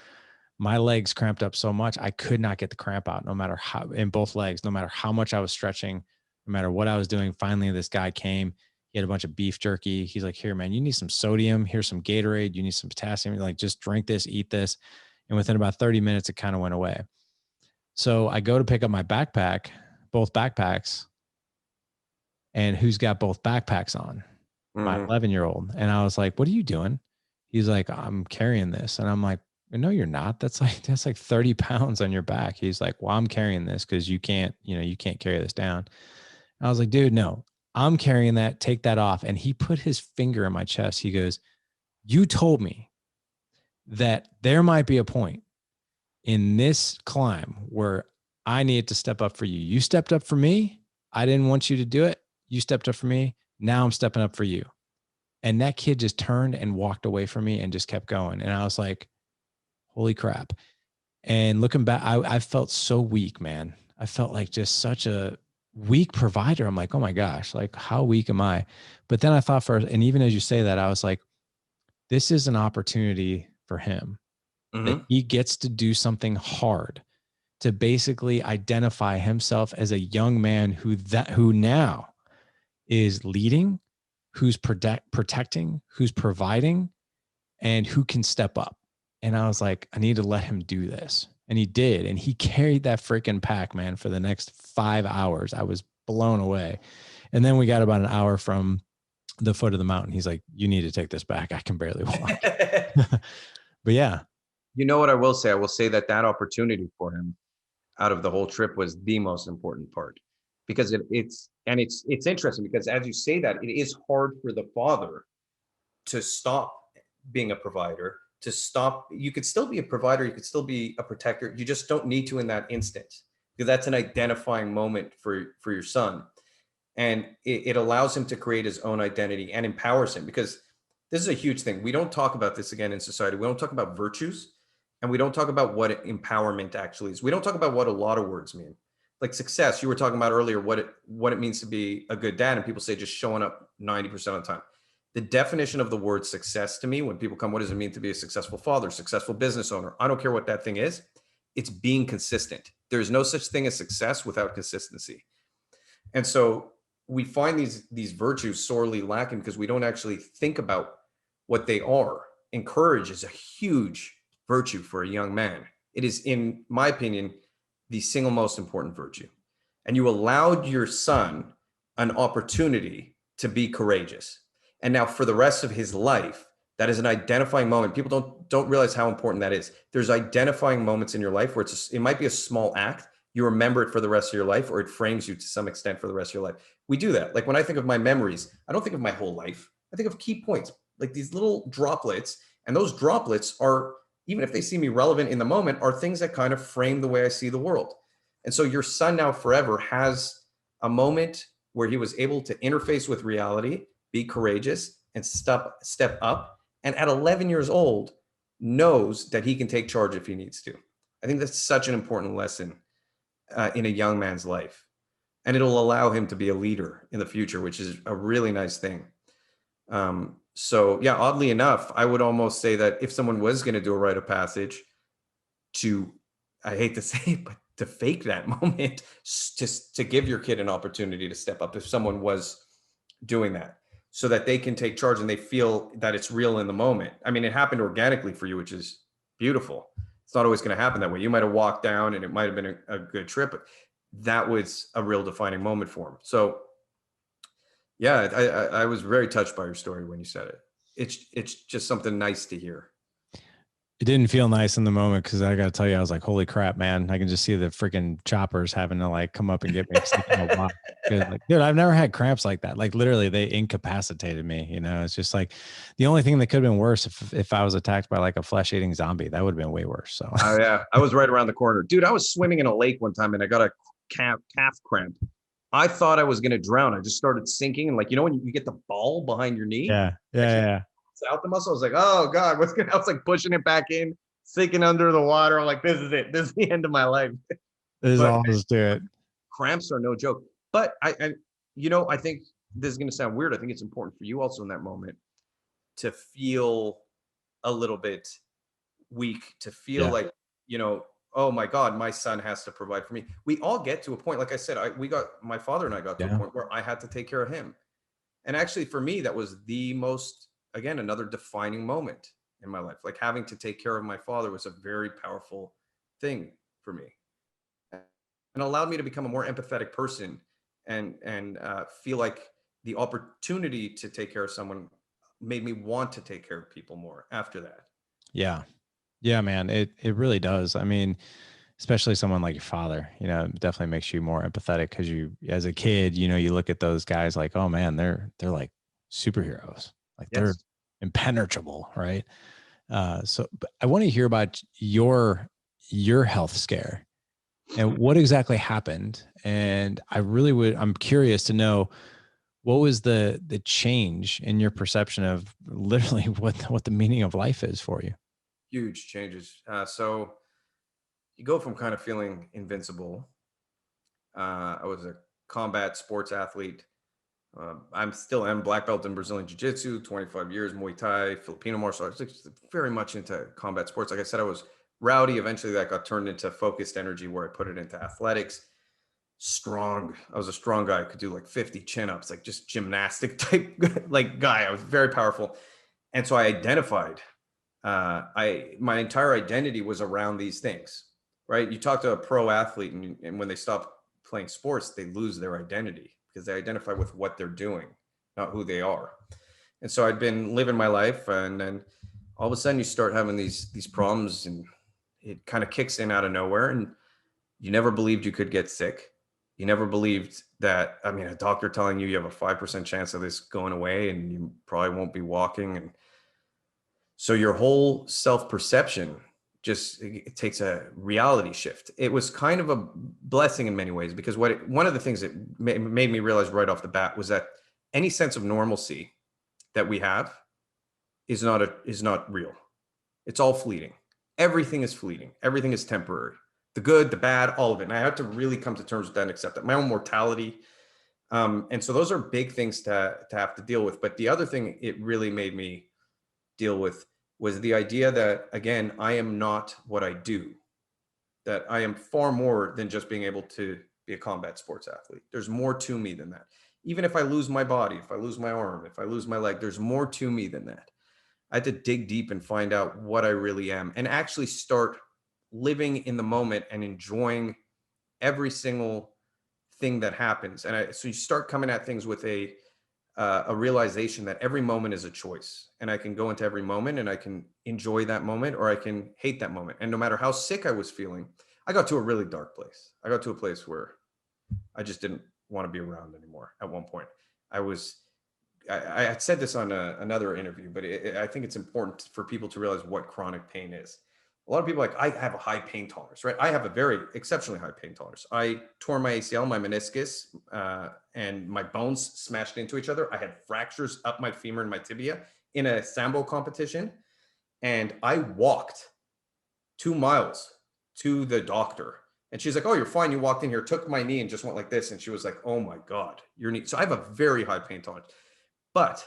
My legs cramped up so much, I could not get the cramp out, no matter how, in both legs, no matter how much I was stretching, no matter what I was doing. Finally, this guy came. He had a bunch of beef jerky. He's like, here, man, you need some sodium. Here's some Gatorade. You need some potassium. Like, just drink this, eat this. And within about 30 minutes, it kind of went away. So I go to pick up my backpack, both backpacks. And who's got both backpacks on? My 11-year-old. And I was like, what are you doing? He's like, I'm carrying this. And I'm like, no, you're not. That's like 30 pounds on your back. He's like, well, I'm carrying this because you can't carry this down. And I was like, dude, no, I'm carrying that. Take that off. And he put his finger in my chest. He goes, you told me that there might be a point in this climb where I needed to step up for you. You stepped up for me. I didn't want you to do it. You stepped up for me. Now I'm stepping up for you. And that kid just turned and walked away from me and just kept going. And I was like, holy crap. And looking back, I felt so weak, man. I felt like just such a weak provider. I'm like, oh my gosh, like how weak am I? But then I thought and even as you say that, I was like, this is an opportunity for him that he gets to do something hard to basically identify himself as a young man who now is leading, who's protecting, who's providing, and who can step up. And I was like, I need to let him do this. And he did. And he carried that freaking pack, man, for the next 5 hours. I was blown away. And then we got about an hour from the foot of the mountain. He's like, you need to take this back. I can barely walk. But yeah. You know what I will say? I will say that opportunity for him out of the whole trip was the most important part, because it's interesting because as you say that, it is hard for the father to stop being a provider, to stop. You could still be a provider. You could still be a protector. You just don't need to in that instant, because that's an identifying moment for your son. And it allows him to create his own identity and empowers him, because this is a huge thing. We don't talk about this again in society. We don't talk about virtues, and we don't talk about what empowerment actually is. We don't talk about what a lot of words mean. Like success, you were talking about earlier, what it means to be a good dad. And people say just showing up 90% of the time. The definition of the word success to me, when people come, what does it mean to be a successful father, successful business owner? I don't care what that thing is. It's being consistent. There's no such thing as success without consistency. And so we find these virtues sorely lacking because we don't actually think about what they are. And courage is a huge virtue for a young man. It is, in my opinion, the single most important virtue. And you allowed your son an opportunity to be courageous. And now for the rest of his life, that is an identifying moment. People don't realize how important that is. There's identifying moments in your life where it might be a small act. You remember it for the rest of your life, or it frames you to some extent for the rest of your life. We do that. Like when I think of my memories, I don't think of my whole life. I think of key points, like these little droplets. And those droplets are, even if they seem irrelevant in the moment, are things that kind of frame the way I see the world. And so your son now forever has a moment where he was able to interface with reality, be courageous, and step up. And at 11 years old, knows that he can take charge if he needs to. I think that's such an important lesson in a young man's life. And it'll allow him to be a leader in the future, which is a really nice thing. So yeah, oddly enough, I would almost say that if someone was going to do a rite of passage, I hate to say it, but to fake that moment, just to give your kid an opportunity to step up if someone was doing that, so that they can take charge and they feel that it's real in the moment. I mean, it happened organically for you, which is beautiful. It's not always going to happen that way. You might have walked down and it might have been a good trip, but that was a real defining moment for him. So yeah, I was very touched by your story when you said it. It's just something nice to hear. It didn't feel nice in the moment because I got to tell you, I was like, holy crap, man. I can just see the freaking choppers having to like come up and get me. Like, dude, I've never had cramps like that. Like literally they incapacitated me. You know, it's just like the only thing that could have been worse if I was attacked by like a flesh eating zombie, that would have been way worse. So oh yeah, I was right around the corner. Dude, I was swimming in a lake one time and I got a calf cramp. I thought I was going to drown. I just started sinking. And like, you know, when you get the ball behind your knee? Yeah. Out the muscle. I was like, oh God, I was like pushing it back in, sinking under the water. I'm like, this is it. This is the end of my life. This is all to it. Cramps are no joke. But I think this is going to sound weird. I think it's important for you also in that moment to feel a little bit weak, to feel like, oh my God, my son has to provide for me. We all get to a point, like I said, my father and I got to a point where I had to take care of him. And actually for me, that was the most, again, another defining moment in my life. Like having to take care of my father was a very powerful thing for me, and allowed me to become a more empathetic person and feel like the opportunity to take care of someone made me want to take care of people more after that. Yeah, man, it really does. I mean, especially someone like your father, it definitely makes you more empathetic because you, as a kid, you look at those guys like, oh man, they're like superheroes. Like they're impenetrable, right? So but I want to hear about your health scare and what exactly happened. And I'm curious to know what was the change in your perception of literally what the meaning of life is for you? Huge changes. So you go from kind of feeling invincible. I was a combat sports athlete. I'm still am black belt in Brazilian Jiu-Jitsu, 25 years, Muay Thai, Filipino martial arts, like, very much into combat sports. Like I said, I was rowdy. Eventually that got turned into focused energy where I put it into athletics. Strong. I was a strong guy. I could do like 50 chin-ups, like just gymnastic type like guy. I was very powerful. And so I identified, my entire identity was around these things, right? You talk to a pro athlete and when they stop playing sports, they lose their identity because they identify with what they're doing, not who they are. And so I'd been living my life, and then all of a sudden you start having these problems, and it kind of kicks in out of nowhere, and you never believed you could get sick. You never believed that, I mean, a doctor telling you have a 5% chance of this going away and you probably won't be walking. And so your whole self-perception just, it takes a reality shift. It was kind of a blessing in many ways, because one of the things that made me realize right off the bat was that any sense of normalcy that we have is not real. It's all fleeting. Everything is fleeting. Everything is temporary. The good, the bad, all of it. And I had to really come to terms with that and accept that. My own mortality. And so those are big things to have to deal with. But the other thing it really made me deal with was the idea that, again, I am not what I do, that I am far more than just being able to be a combat sports athlete. There's more to me than that. Even if I lose my body, if I lose my arm, if I lose my leg, there's more to me than that. I had to dig deep and find out what I really am and actually start living in the moment and enjoying every single thing that happens. And so you start coming at things with a realization that every moment is a choice, and I can go into every moment and I can enjoy that moment or I can hate that moment. And no matter how sick I was feeling, I got to a really dark place. I got to a place where I just didn't want to be around anymore. At one point, I had said this on another interview, but I think it's important for people to realize what chronic pain is. A lot of people are like, I have a high pain tolerance, right? I have a very exceptionally high pain tolerance. I tore my ACL, my meniscus, and my bones smashed into each other. I had fractures up my femur and my tibia in a Sambo competition. And I walked 2 miles to the doctor. And she's like, oh, you're fine. You walked in here, took my knee and just went like this. And she was like, oh my God, your knee. So I have a very high pain tolerance. But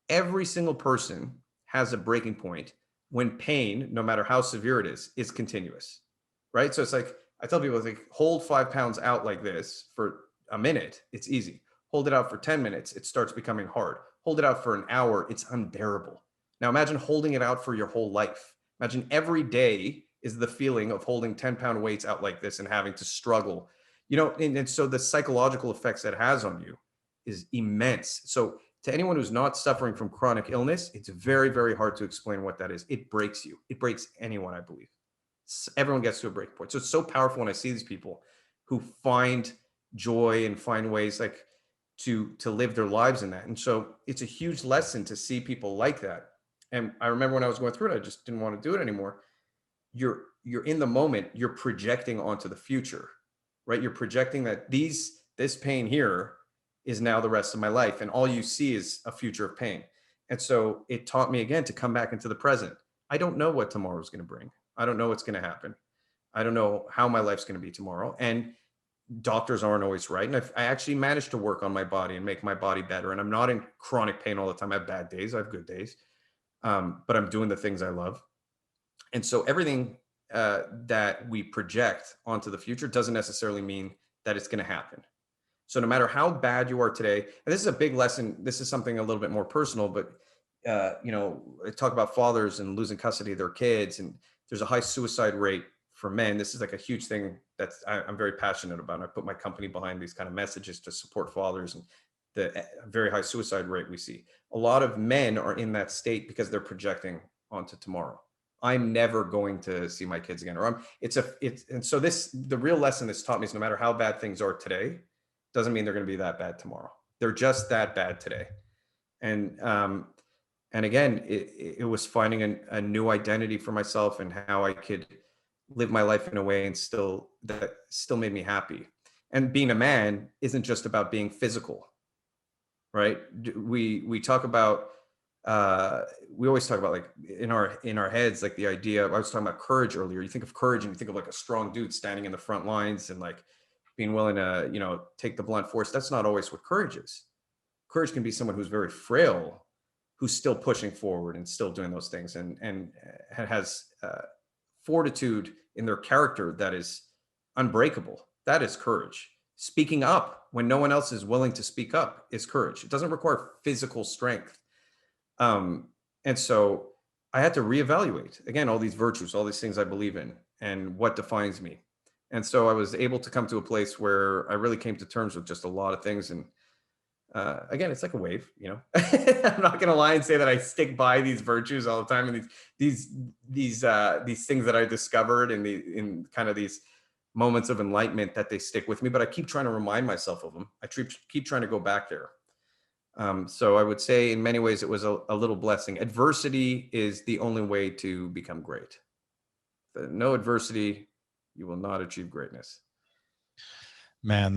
every single person has a breaking point when pain, no matter how severe it is continuous, right? So it's like, I tell people, like, hold 5 pounds out like this for a minute, it's easy. Hold it out for 10 minutes, it starts becoming hard. Hold it out for an hour, it's unbearable. Now imagine holding it out for your whole life. Imagine every day is the feeling of holding 10-pound weights out like this and having to struggle, and so the psychological effects that it has on you is immense. So to anyone who's not suffering from chronic illness, it's very, very hard to explain what that is. It breaks you. It breaks anyone, I believe. Everyone gets to a break point. So it's so powerful when I see these people who find joy and find ways like to live their lives in that. And so it's a huge lesson to see people like that. And I remember when I was going through it, I just didn't want to do it anymore. You're in the moment, you're projecting onto the future, right? You're projecting that this pain here is now the rest of my life. And all you see is a future of pain. And so it taught me again to come back into the present. I don't know what tomorrow is going to bring. I don't know what's going to happen. I don't know how my life's going to be tomorrow. And doctors aren't always right. And I actually managed to work on my body and make my body better. And I'm not in chronic pain all the time. I have bad days. I have good days. But I'm doing the things I love. And so everything that we project onto the future doesn't necessarily mean that it's going to happen. So no matter how bad you are today, and this is a big lesson, this is something a little bit more personal, but I talk about fathers and losing custody of their kids, and there's a high suicide rate for men. This is like a huge thing I'm very passionate about. And I put my company behind these kind of messages to support fathers and the very high suicide rate we see. A lot of men are in that state because they're projecting onto tomorrow. I'm never going to see my kids again, and so the real lesson that's taught me is no matter how bad things are today, doesn't mean they're going to be that bad tomorrow. They're just that bad today. And again, it was finding a new identity for myself and how I could live my life in a way and that still made me happy. And being a man isn't just about being physical. right? We talk about, we always talk about, like, in our heads, like the idea, I was talking about courage earlier. You think of courage and you think of like a strong dude standing in the front lines and like being willing to, take the blunt force. That's not always what courage is. Courage can be someone who's very frail, who's still pushing forward and still doing those things, and has fortitude in their character that is unbreakable. That is courage. Speaking up when no one else is willing to speak up is courage. It doesn't require physical strength. And so I had to reevaluate, again, all these virtues, all these things I believe in, and what defines me. And so I was able to come to a place where I really came to terms with just a lot of things. And again, it's like a wave, I'm not going to lie and say that I stick by these virtues all the time, and these things that I discovered in kind of these moments of enlightenment, that they stick with me, but I keep trying to remind myself of them. I keep trying to go back there. So I would say in many ways it was a little blessing. Adversity is the only way to become great. No adversity, you will not achieve greatness. Man,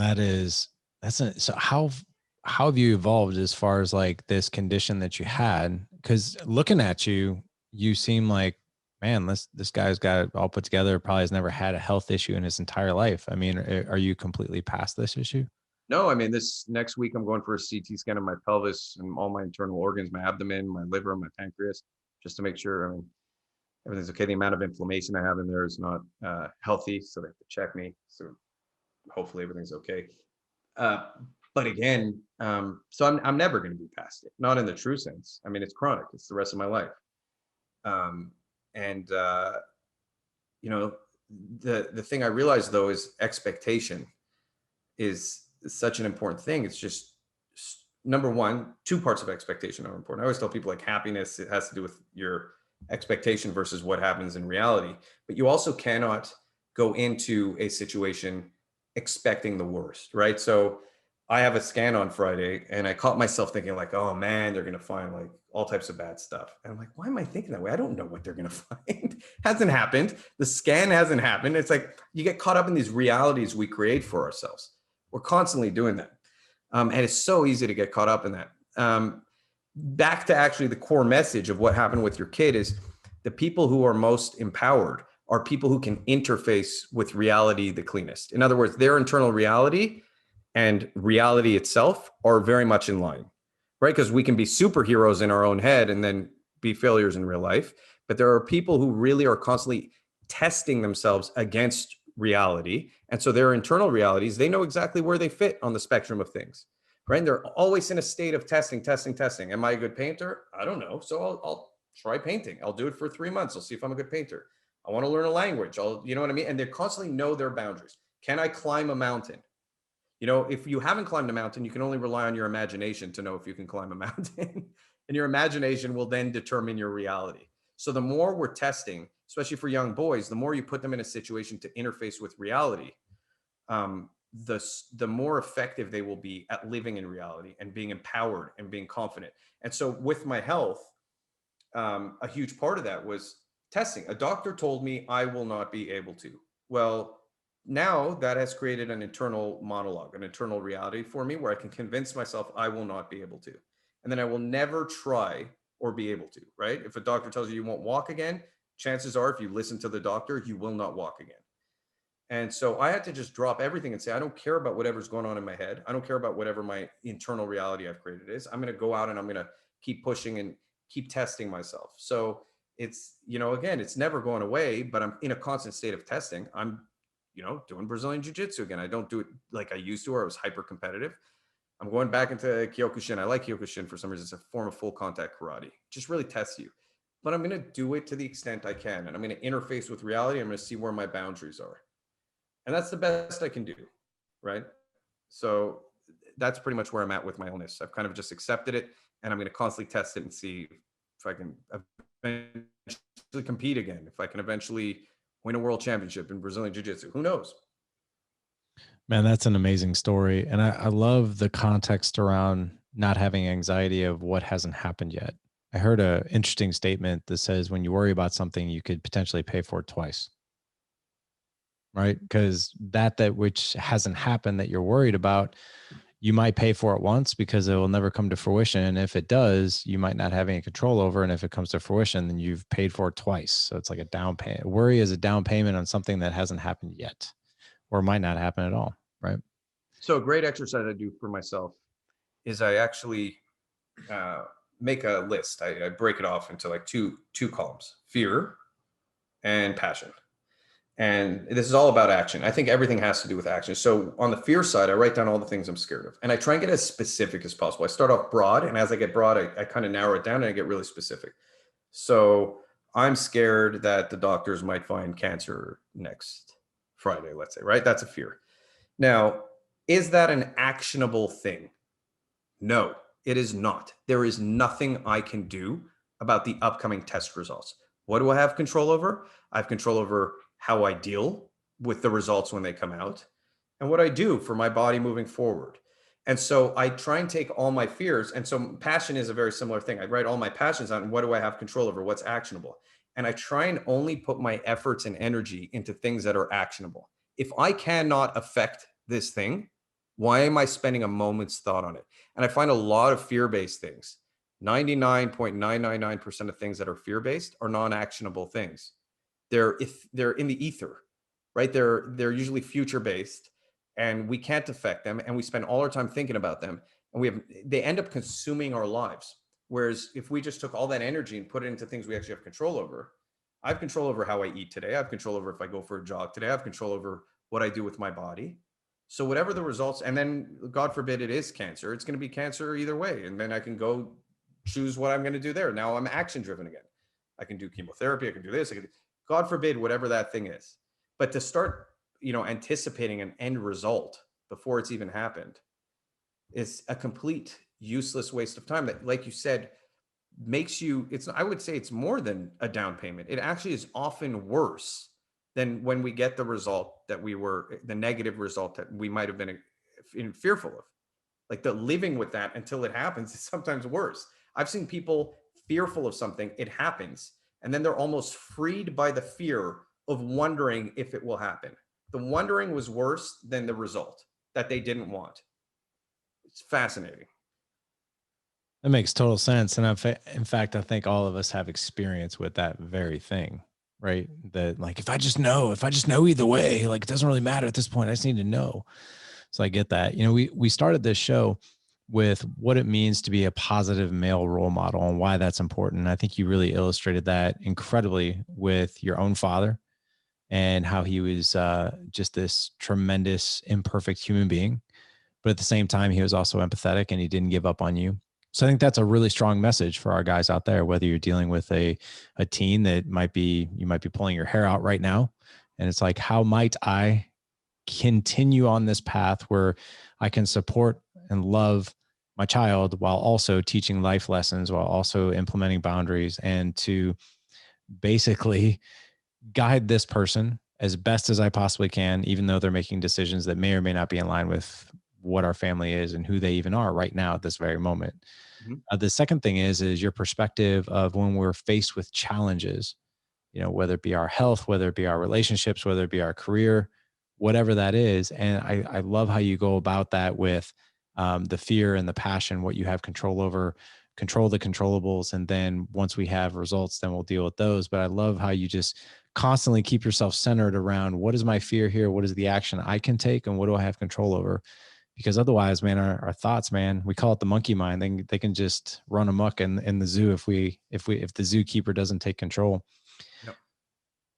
so how have you evolved as far as like this condition that you had? Because looking at you, you seem like, man, this guy's got it all put together, probably has never had a health issue in his entire life. I mean, are you completely past this issue? No, I mean, this next week I'm going for a CT scan of my pelvis and all my internal organs, my abdomen, my liver, my pancreas, just to make sure, everything's okay. The amount of inflammation I have in there is not healthy, so they have to check me. So hopefully everything's okay. But again, so I'm never going to be past it, not in the true sense. I mean, it's chronic. It's the rest of my life. The thing I realized, though, is expectation is such an important thing. It's just, number one, two parts of expectation are important. I always tell people, like, happiness, it has to do with your expectation versus what happens in reality. But you also cannot go into a situation expecting the worst, right? So I have a scan on Friday and I caught myself thinking, like, oh man, they're going to find like all types of bad stuff. And I'm like, why am I thinking that way? I don't know what they're going to find. Hasn't happened. The scan hasn't happened. It's like, you get caught up in these realities we create for ourselves. We're constantly doing that. And it's so easy to get caught up in that. Back to actually the core message of what happened with your kid is, the people who are most empowered are people who can interface with reality the cleanest. In other words, their internal reality and reality itself are very much in line, right? Because we can be superheroes in our own head and then be failures in real life. But there are people who really are constantly testing themselves against reality. And so their internal realities, they know exactly where they fit on the spectrum of things, right? And they're always in a state of testing. Am I a good painter? I don't know. So I'll try painting. I'll do it for 3 months. I'll see if I'm a good painter. I want to learn a language. You know what I mean? And they constantly know their boundaries. Can I climb a mountain? If you haven't climbed a mountain, you can only rely on your imagination to know if you can climb a mountain. And your imagination will then determine your reality. So the more we're testing, especially for young boys, the more you put them in a situation to interface with reality, the more effective they will be at living in reality and being empowered and being confident. And so with my health, a huge part of that was testing. A doctor told me I will not be able to. Well, now that has created an internal monologue, an internal reality for me, where I can convince myself I will not be able to. And then I will never try or be able to, right? If a doctor tells you won't walk again, chances are, if you listen to the doctor, you will not walk again. And so I had to just drop everything and say, I don't care about whatever's going on in my head. I don't care about whatever my internal reality I've created is. I'm going to go out and I'm going to keep pushing and keep testing myself. So it's, again, it's never going away, but I'm in a constant state of testing. I'm, doing Brazilian jiu-jitsu again. I don't do it like I used to, where I was hyper competitive. I'm going back into Kyokushin. I like Kyokushin for some reason. It's a form of full contact karate. It just really tests you. But I'm going to do it to the extent I can. And I'm going to interface with reality. I'm going to see where my boundaries are. And that's the best I can do, right? So that's pretty much where I'm at with my illness. I've kind of just accepted it, and I'm going to constantly test it and see if I can eventually compete again, if I can eventually win a world championship in Brazilian jiu-jitsu. Who knows? Man, that's an amazing story. And I love the context around not having anxiety of what hasn't happened yet. I heard an interesting statement that says, when you worry about something, you could potentially pay for it twice. Right? Because that which hasn't happened that you're worried about, you might pay for it once because it will never come to fruition. And if it does, you might not have any control over. And if it comes to fruition, then you've paid for it twice. So it's like a down payment. Worry is a down payment on something that hasn't happened yet or might not happen at all. Right. So a great exercise I do for myself is I actually make a list. I break it off into like two columns: fear and passion. And this is all about action. I think everything has to do with action. So on the fear side, I write down all the things I'm scared of. And I try and get as specific as possible. I start off broad, and as I get broad, I kind of narrow it down and I get really specific. So I'm scared that the doctors might find cancer next Friday, let's say, right? That's a fear. Now, is that an actionable thing? No, it is not. There is nothing I can do about the upcoming test results. What do I have control over? I have control over how I deal with the results when they come out and what I do for my body moving forward. And so I try and take all my fears. And so passion is a very similar thing. I write all my passions on what do I have control over, what's actionable. And I try and only put my efforts and energy into things that are actionable. If I cannot affect this thing, why am I spending a moment's thought on it? And I find a lot of fear-based things. 99.999% of things that are fear-based are non-actionable things. They're in the ether, right? They're usually future-based, and we can't affect them, and we spend all our time thinking about them, and they end up consuming our lives. Whereas if we just took all that energy and put it into things we actually have control over, I have control over how I eat today. I have control over if I go for a jog today. I have control over what I do with my body. So whatever the results, and then God forbid it is cancer, it's going to be cancer either way. And then I can go choose what I'm going to do there. Now I'm action driven again. I can do chemotherapy. I can do this. God forbid, whatever that thing is. But to start, anticipating an end result before it's even happened is a complete useless waste of time that, like you said, I would say it's more than a down payment. It actually is often worse than when we get the negative result that we might have been fearful of. Like the living with that until it happens is sometimes worse. I've seen people fearful of something, it happens, and then they're almost freed by the fear of wondering if it will happen. The wondering was worse than the result that they didn't want. It's fascinating. That makes total sense. And in fact, I think all of us have experience with that very thing, right? That like, if I just know either way, like it doesn't really matter at this point. I just need to know. So I get that. We started this show with what it means to be a positive male role model and why that's important. I think you really illustrated that incredibly with your own father and how he was just this tremendous, imperfect human being. But at the same time, he was also empathetic and he didn't give up on you. So I think that's a really strong message for our guys out there, whether you're dealing with a teen that you might be pulling your hair out right now. And it's like, how might I continue on this path where I can support and love my child while also teaching life lessons, while also implementing boundaries, and to basically guide this person as best as I possibly can, even though they're making decisions that may or may not be in line with what our family is and who they even are right now at this very moment. Mm-hmm. The second thing is your perspective of when we're faced with challenges, whether it be our health, whether it be our relationships, whether it be our career, whatever that is. And I love how you go about that with the fear and the passion, what you have control over, control the controllables. And then once we have results, then we'll deal with those. But I love how you just constantly keep yourself centered around what is my fear here? What is the action I can take? And what do I have control over? Because otherwise, man, our thoughts, man, we call it the monkey mind. They can just run amok in the zoo if the zookeeper doesn't take control. Yep.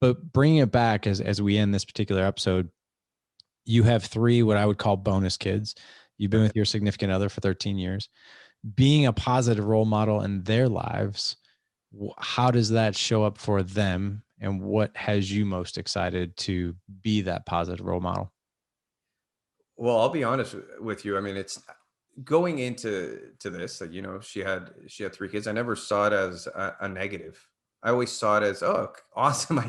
But bringing it back as we end this particular episode, you have 3 what I would call bonus kids. You've been with your significant other for 13 years. Being a positive role model in their lives, how does that show up for them? And what has you most excited to be that positive role model? Well, I'll be honest with you. I mean, it's going into this, she had 3 kids. I never saw it as a negative. I always saw it as, oh, awesome.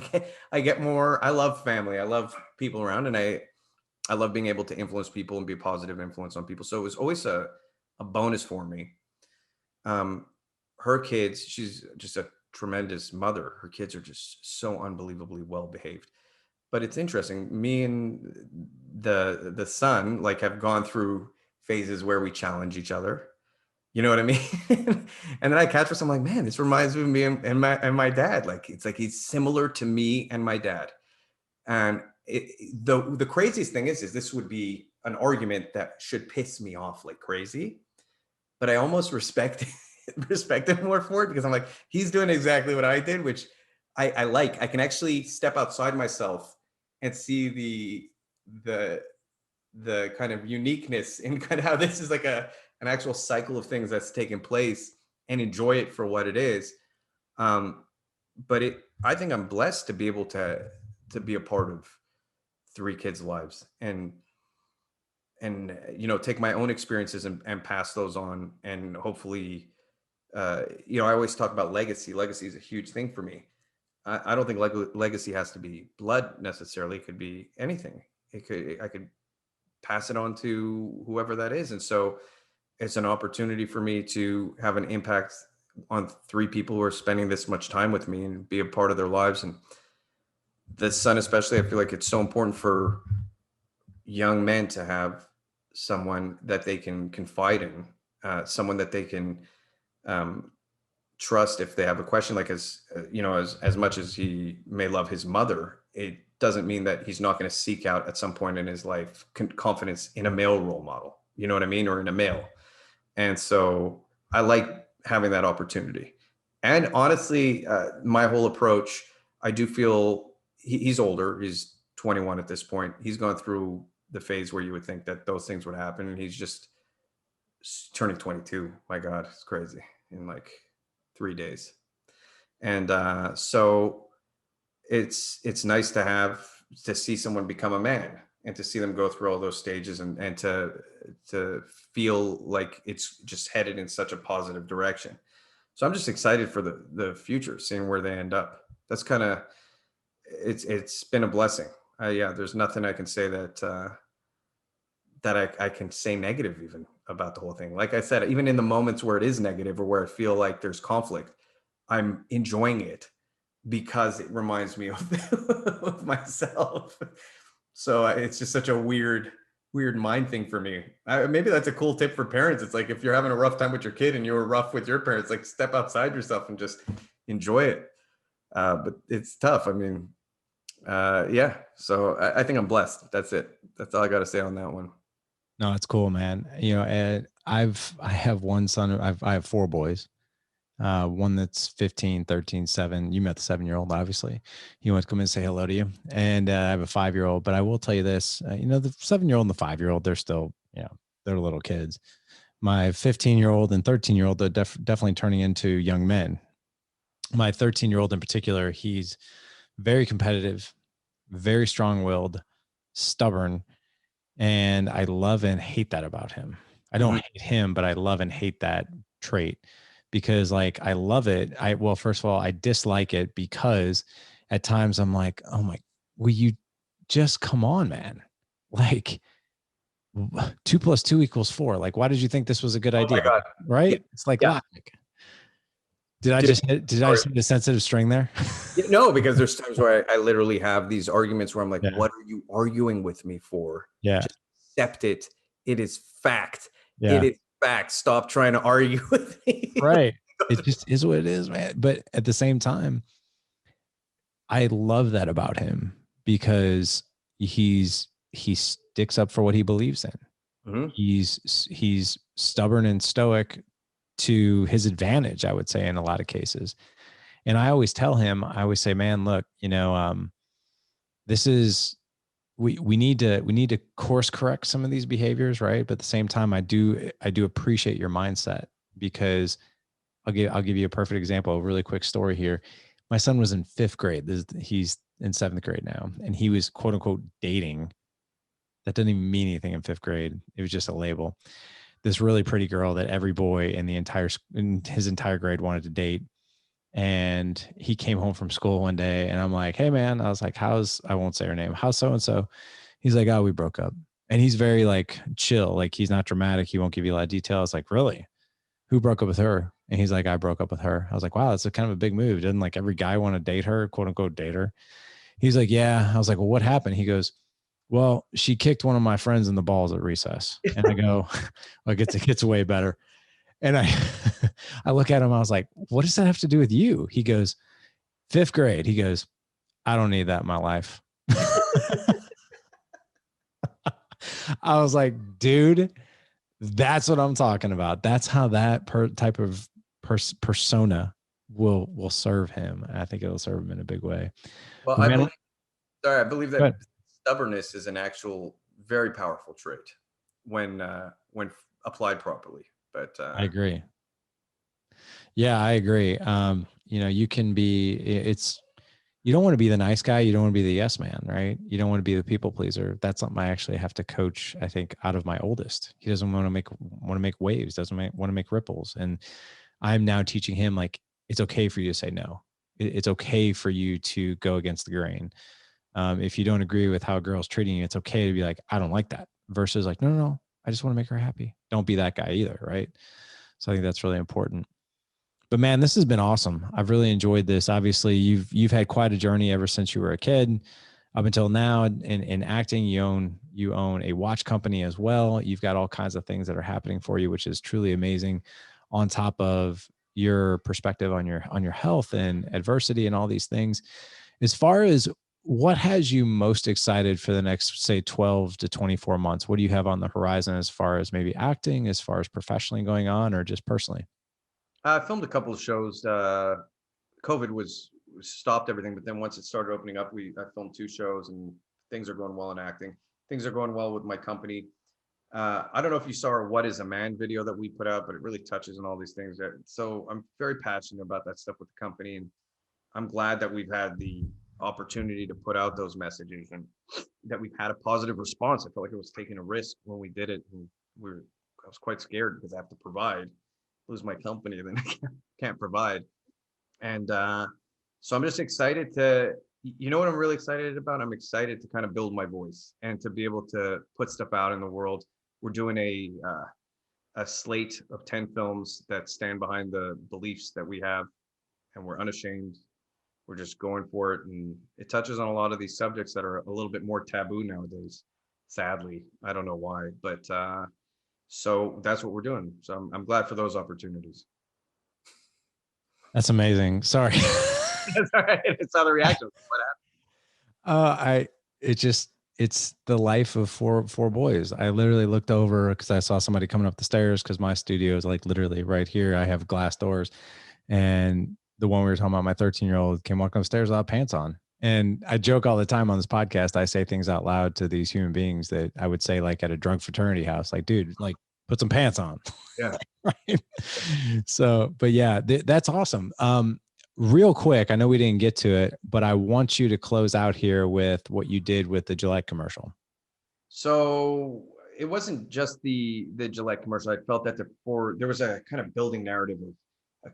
I get more. I love family. I love people around, and I love being able to influence people and be a positive influence on people. So it was always a bonus for me. Her kids, she's just a tremendous mother. Her kids are just so unbelievably well behaved. But it's interesting. Me and the son have gone through phases where we challenge each other. You know what I mean? And then I catch myself, I'm like, man, this reminds me of me and my dad. Like, it's like he's similar to me and my dad. And the craziest thing is this would be an argument that should piss me off like crazy, but I almost respect him more for it, because I'm like, he's doing exactly what I did, which I like. I can actually step outside myself and see the kind of uniqueness in kind of how this is like an actual cycle of things that's taking place, and enjoy it for what it is. But I think I'm blessed to be able to be a part of 3 kids' lives, and take my own experiences and pass those on, and hopefully, I always talk about legacy. Legacy is a huge thing for me. I don't think legacy has to be blood necessarily. It could be anything. I could pass it on to whoever that is. And so it's an opportunity for me to have an impact on 3 people who are spending this much time with me, and be a part of their lives. And the son, especially, I feel like it's so important for young men to have someone that they can confide in, someone that they can trust if they have a question. Like, as much as he may love his mother, it doesn't mean that he's not going to seek out at some point in his life confidence in a male role model, you know what I mean? Or in a male. And so I like having that opportunity. And honestly, my whole approach, I do feel he's older. He's 21 at this point. He's gone through the phase where you would think that those things would happen. And he's just turning 22. My God, it's crazy, in like 3 days. And so it's nice to see someone become a man, and to see them go through all those stages, and to feel like it's just headed in such a positive direction. So I'm just excited for the future, seeing where they end up. That's kind of, it's been a blessing. There's nothing I can say that I can say negative even about the whole thing. Like I said, even in the moments where it is negative, or where I feel like there's conflict, I'm enjoying it, because it reminds me of myself. So it's just such a weird mind thing for me. Maybe that's a cool tip for parents. It's like, if you're having a rough time with your kid and you were rough with your parents, like, step outside yourself and just enjoy it. But it's tough. I mean, so I think I'm blessed. That's it. That's all I got to say on that one. No, it's cool, man. And I have one son. I have 4 boys. One that's 15, 13, 7. You met the 7-year-old, obviously. He wants to come in and say hello to you. And I have a 5-year-old, but I will tell you this, the 7-year-old and the 5-year-old, they're still, they're little kids. My 15-year-old and 13-year-old, they're definitely turning into young men. My 13-year-old in particular, he's very competitive, very strong-willed, stubborn. And I love and hate that about him. I don't hate him, but I love and hate that trait. Because, like, I love it. First of all, I dislike it, because at times I'm like, oh my, will you just come on, man? Like, 2 + 2 = 4. Like, why did you think this was a good idea? My God. Right? Yeah. It's like, logic. Did I just hit a sensitive string there? No, because there's times where I literally have these arguments where I'm like, what are you arguing with me for? Yeah. Just accept it. It is fact. Yeah. It is fact. Stop trying to argue with me. Right. It just is what it is, man. But at the same time, I love that about him, because he sticks up for what he believes in. Mm-hmm. He's stubborn and stoic to his advantage, I would say, in a lot of cases. And I always tell him, say, man, look, this is, we need to course correct some of these behaviors, right? But at the same time, I do appreciate your mindset, because I'll give you a perfect example, a really quick story here. My son was in 5th grade. He's in 7th grade now, and he was, quote unquote, dating. That doesn't even mean anything in 5th grade. It was just a label. This really pretty girl that every boy in his entire grade wanted to date. And he came home from school one day, and I'm like, hey man, I was like, I won't say her name. How's so-and-so? He's like, oh, we broke up. And he's very, like, chill. Like, he's not dramatic. He won't give you a lot of details. Like, really? Who broke up with her? And he's like, I broke up with her. I was like, wow, that's a kind of a big move. Doesn't, like, every guy want to date her, quote unquote, date her? He's like, yeah. I was like, well, what happened? He goes, Well, she kicked one of my friends in the balls at recess. And I go, like, it gets way better. And I, I look at him, I was like, what does that have to do with you? He goes, 5th grade. He goes, I don't need that in my life. I was like, dude, that's what I'm talking about. That's how that type of persona will serve him. I think it'll serve him in a big way. Well, But I man, believe, sorry, I believe go that ahead. stubbornness is an actual very powerful trait when applied properly. But I agree. Yeah, I agree. You know, you can be, you don't want to be the nice guy. You don't want to be the yes man, right? You don't want to be the people pleaser. That's something I actually have to coach, I think, out of my oldest. He doesn't want to make waves, doesn't want to make ripples. And I'm now teaching him, like, it's okay for you to say no. It's okay for you to go against the grain. If you don't agree with how a girl's treating you, it's okay to be like, I don't like that, versus like, no, I just want to make her happy. Don't be that guy either, right? So I think that's really important. But man, this has been awesome. I've really enjoyed this. Obviously, you've had quite a journey ever since you were a kid up until now. In acting, you own a watch company as well. You've got all kinds of things that are happening for you, which is truly amazing. On top of your perspective on your health and adversity and all these things, as far as what has you most excited for the next, say, 12 to 24 months? What do you have on the horizon as far as maybe acting, as far as professionally going on, or just personally? I filmed a couple of shows. COVID was stopped everything, but then once it started opening up, I filmed 2 shows, and things are going well in acting. Things are going well with my company. I don't know if you saw our "What Is a Man" video that we put out, but it really touches on all these things. So I'm very passionate about that stuff with the company, and I'm glad that we've had the opportunity to put out those messages and that we've had a positive response. I felt like it was taking a risk when we did it, and I was quite scared because I have to lose my company, then I can't provide. And so I'm just excited you know what I'm really excited about? I'm excited to kind of build my voice and to be able to put stuff out in the world. We're doing a slate of 10 films that stand behind the beliefs that we have, and we're unashamed. We're just going for it. And it touches on a lot of these subjects that are a little bit more taboo nowadays. Sadly, I don't know why, but so that's what we're doing. So I'm glad for those opportunities. That's amazing. Sorry. That's all right. It's other reactions. What happened? It's the life of four boys. I literally looked over because I saw somebody coming up the stairs, because my studio is like literally right here. I have glass doors, and the one we were talking about, my 13-year-old came walking upstairs without pants on. And I joke all the time on this podcast. I say things out loud to these human beings that I would say like at a drunk fraternity house, like, dude, like, put some pants on. Yeah. Right. So, but yeah, that's awesome. Real quick, I know we didn't get to it, but I want you to close out here with what you did with the Gillette commercial. So it wasn't just the Gillette commercial. I felt that there was a kind of building narrative of,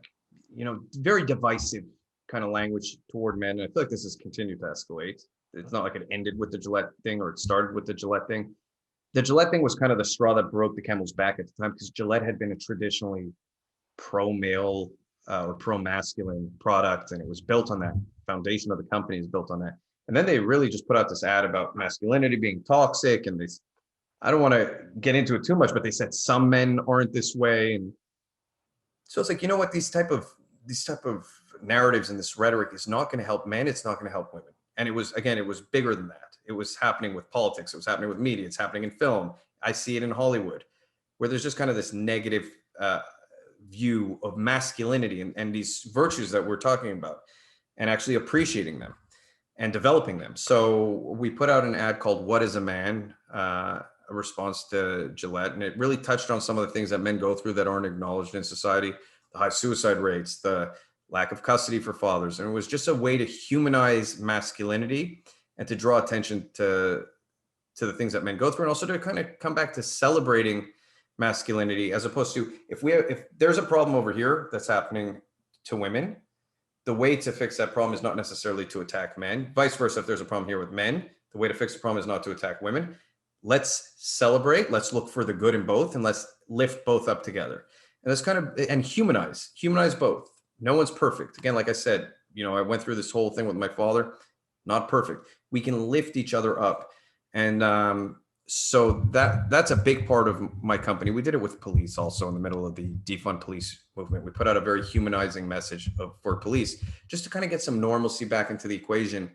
very divisive kind of language toward men. And I feel like this has continued to escalate. It's not like it ended with the Gillette thing or it started with the Gillette thing. The Gillette thing was kind of the straw that broke the camel's back at the time, because Gillette had been a traditionally pro-male or pro-masculine product, and it was built on that. Foundation of the company is built on that. And then they really just put out this ad about masculinity being toxic, and I don't want to get into it too much, but they said some men aren't this way. And so it's like, you know what, these type of narratives and this rhetoric is not going to help men. It's not going to help women. And it was bigger than that. It was happening with politics. It was happening with media. It's happening in film. I see it in Hollywood, where there's just kind of this negative view of masculinity and these virtues that we're talking about, and actually appreciating them and developing them. So we put out an ad called "What Is a Man?" A response to Gillette. And it really touched on some of the things that men go through that aren't acknowledged in society: the high suicide rates, the lack of custody for fathers. And it was just a way to humanize masculinity and to draw attention to the things that men go through, and also to kind of come back to celebrating masculinity, as opposed to if there's a problem over here that's happening to women, the way to fix that problem is not necessarily to attack men. Vice versa, if there's a problem here with men, the way to fix the problem is not to attack women. Let's celebrate, let's look for the good in both, and let's lift both up together. And that's and humanize both. No one's perfect. Again, like I said, I went through this whole thing with my father, not perfect. We can lift each other up. And so that's a big part of my company. We did it with police also in the middle of the defund police movement. We put out a very humanizing message for police just to kind of get some normalcy back into the equation,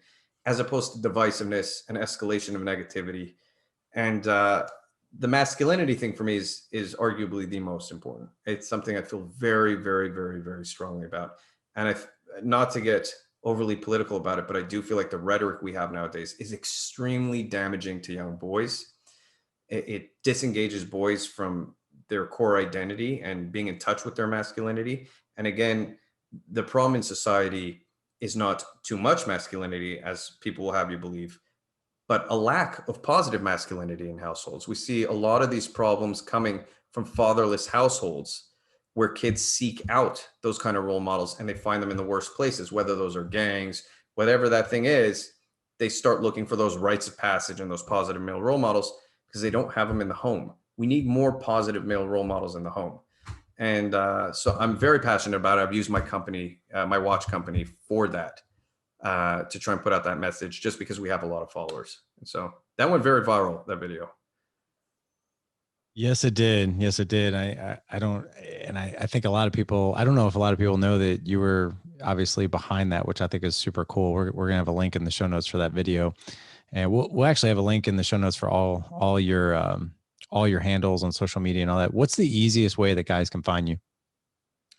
as opposed to divisiveness and escalation of negativity. And the masculinity thing for me is arguably the most important. It's something I feel very, very, very, very strongly about. And not to get overly political about it, but I do feel like the rhetoric we have nowadays is extremely damaging to young boys. It disengages boys from their core identity and being in touch with their masculinity. And again, the problem in society is not too much masculinity, as people will have you believe, but a lack of positive masculinity in households. We see a lot of these problems coming from fatherless households, where kids seek out those kind of role models and they find them in the worst places, whether those are gangs, whatever that thing is. They start looking for those rites of passage and those positive male role models because they don't have them in the home. We need more positive male role models in the home. And so I'm very passionate about it. I've used my company, my watch company, for that, to try and put out that message, just because we have a lot of followers. And so that went very viral, that video. Yes, it did. Yes, it did. I don't, and I think a lot of people, I don't know if a lot of people know that you were obviously behind that, which I think is super cool. We're going to have a link in the show notes for that video. And we'll actually have a link in the show notes for all your handles on social media and all that. What's the easiest way that guys can find you?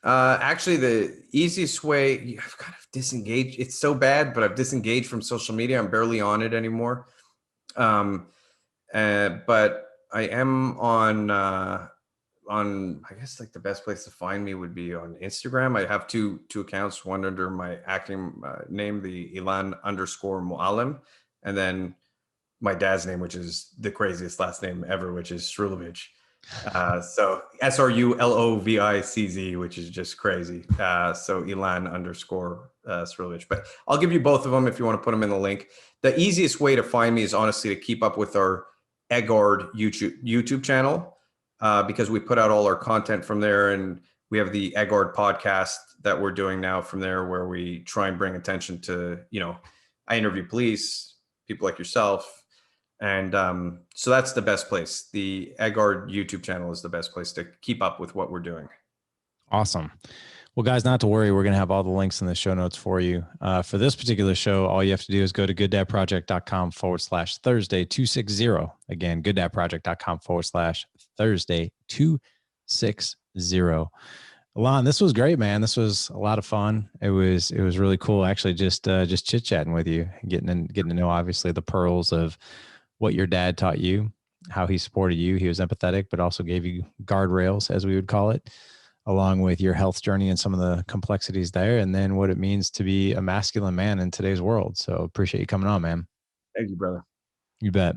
Actually, the easiest way, I've kind of disengaged. It's so bad, but I've disengaged from social media. I'm barely on it anymore. But I am on, I guess like the best place to find me would be on Instagram. I have two accounts, one under my acting name, the Ilan _Muallem, and then my dad's name, which is the craziest last name ever, which is Srulovich. So SRULOVICZ, which is just crazy. So Ilan _Srulovich. But I'll give you both of them if you want to put them in the link. The easiest way to find me is honestly to keep up with our Eggard YouTube channel, because we put out all our content from there, and we have the Eggard podcast that we're doing now from there, where we try and bring attention to, I interview police, people like yourself. And so that's the best place. The Eggard YouTube channel is the best place to keep up with what we're doing. Awesome. Well, guys, not to worry. We're going to have all the links in the show notes for you. For this particular show, all you have to do is go to gooddadproject.com/Thursday260. Again, gooddadproject.com/Thursday260. Ilan, this was great, man. This was a lot of fun. It was really cool, actually, just chit-chatting with you, getting to know, obviously, the pearls of what your dad taught you, how he supported you. He was empathetic, but also gave you guardrails, as we would call it, along with your health journey and some of the complexities there, and then what it means to be a masculine man in today's world. So appreciate you coming on, man. Thank you, brother. You bet.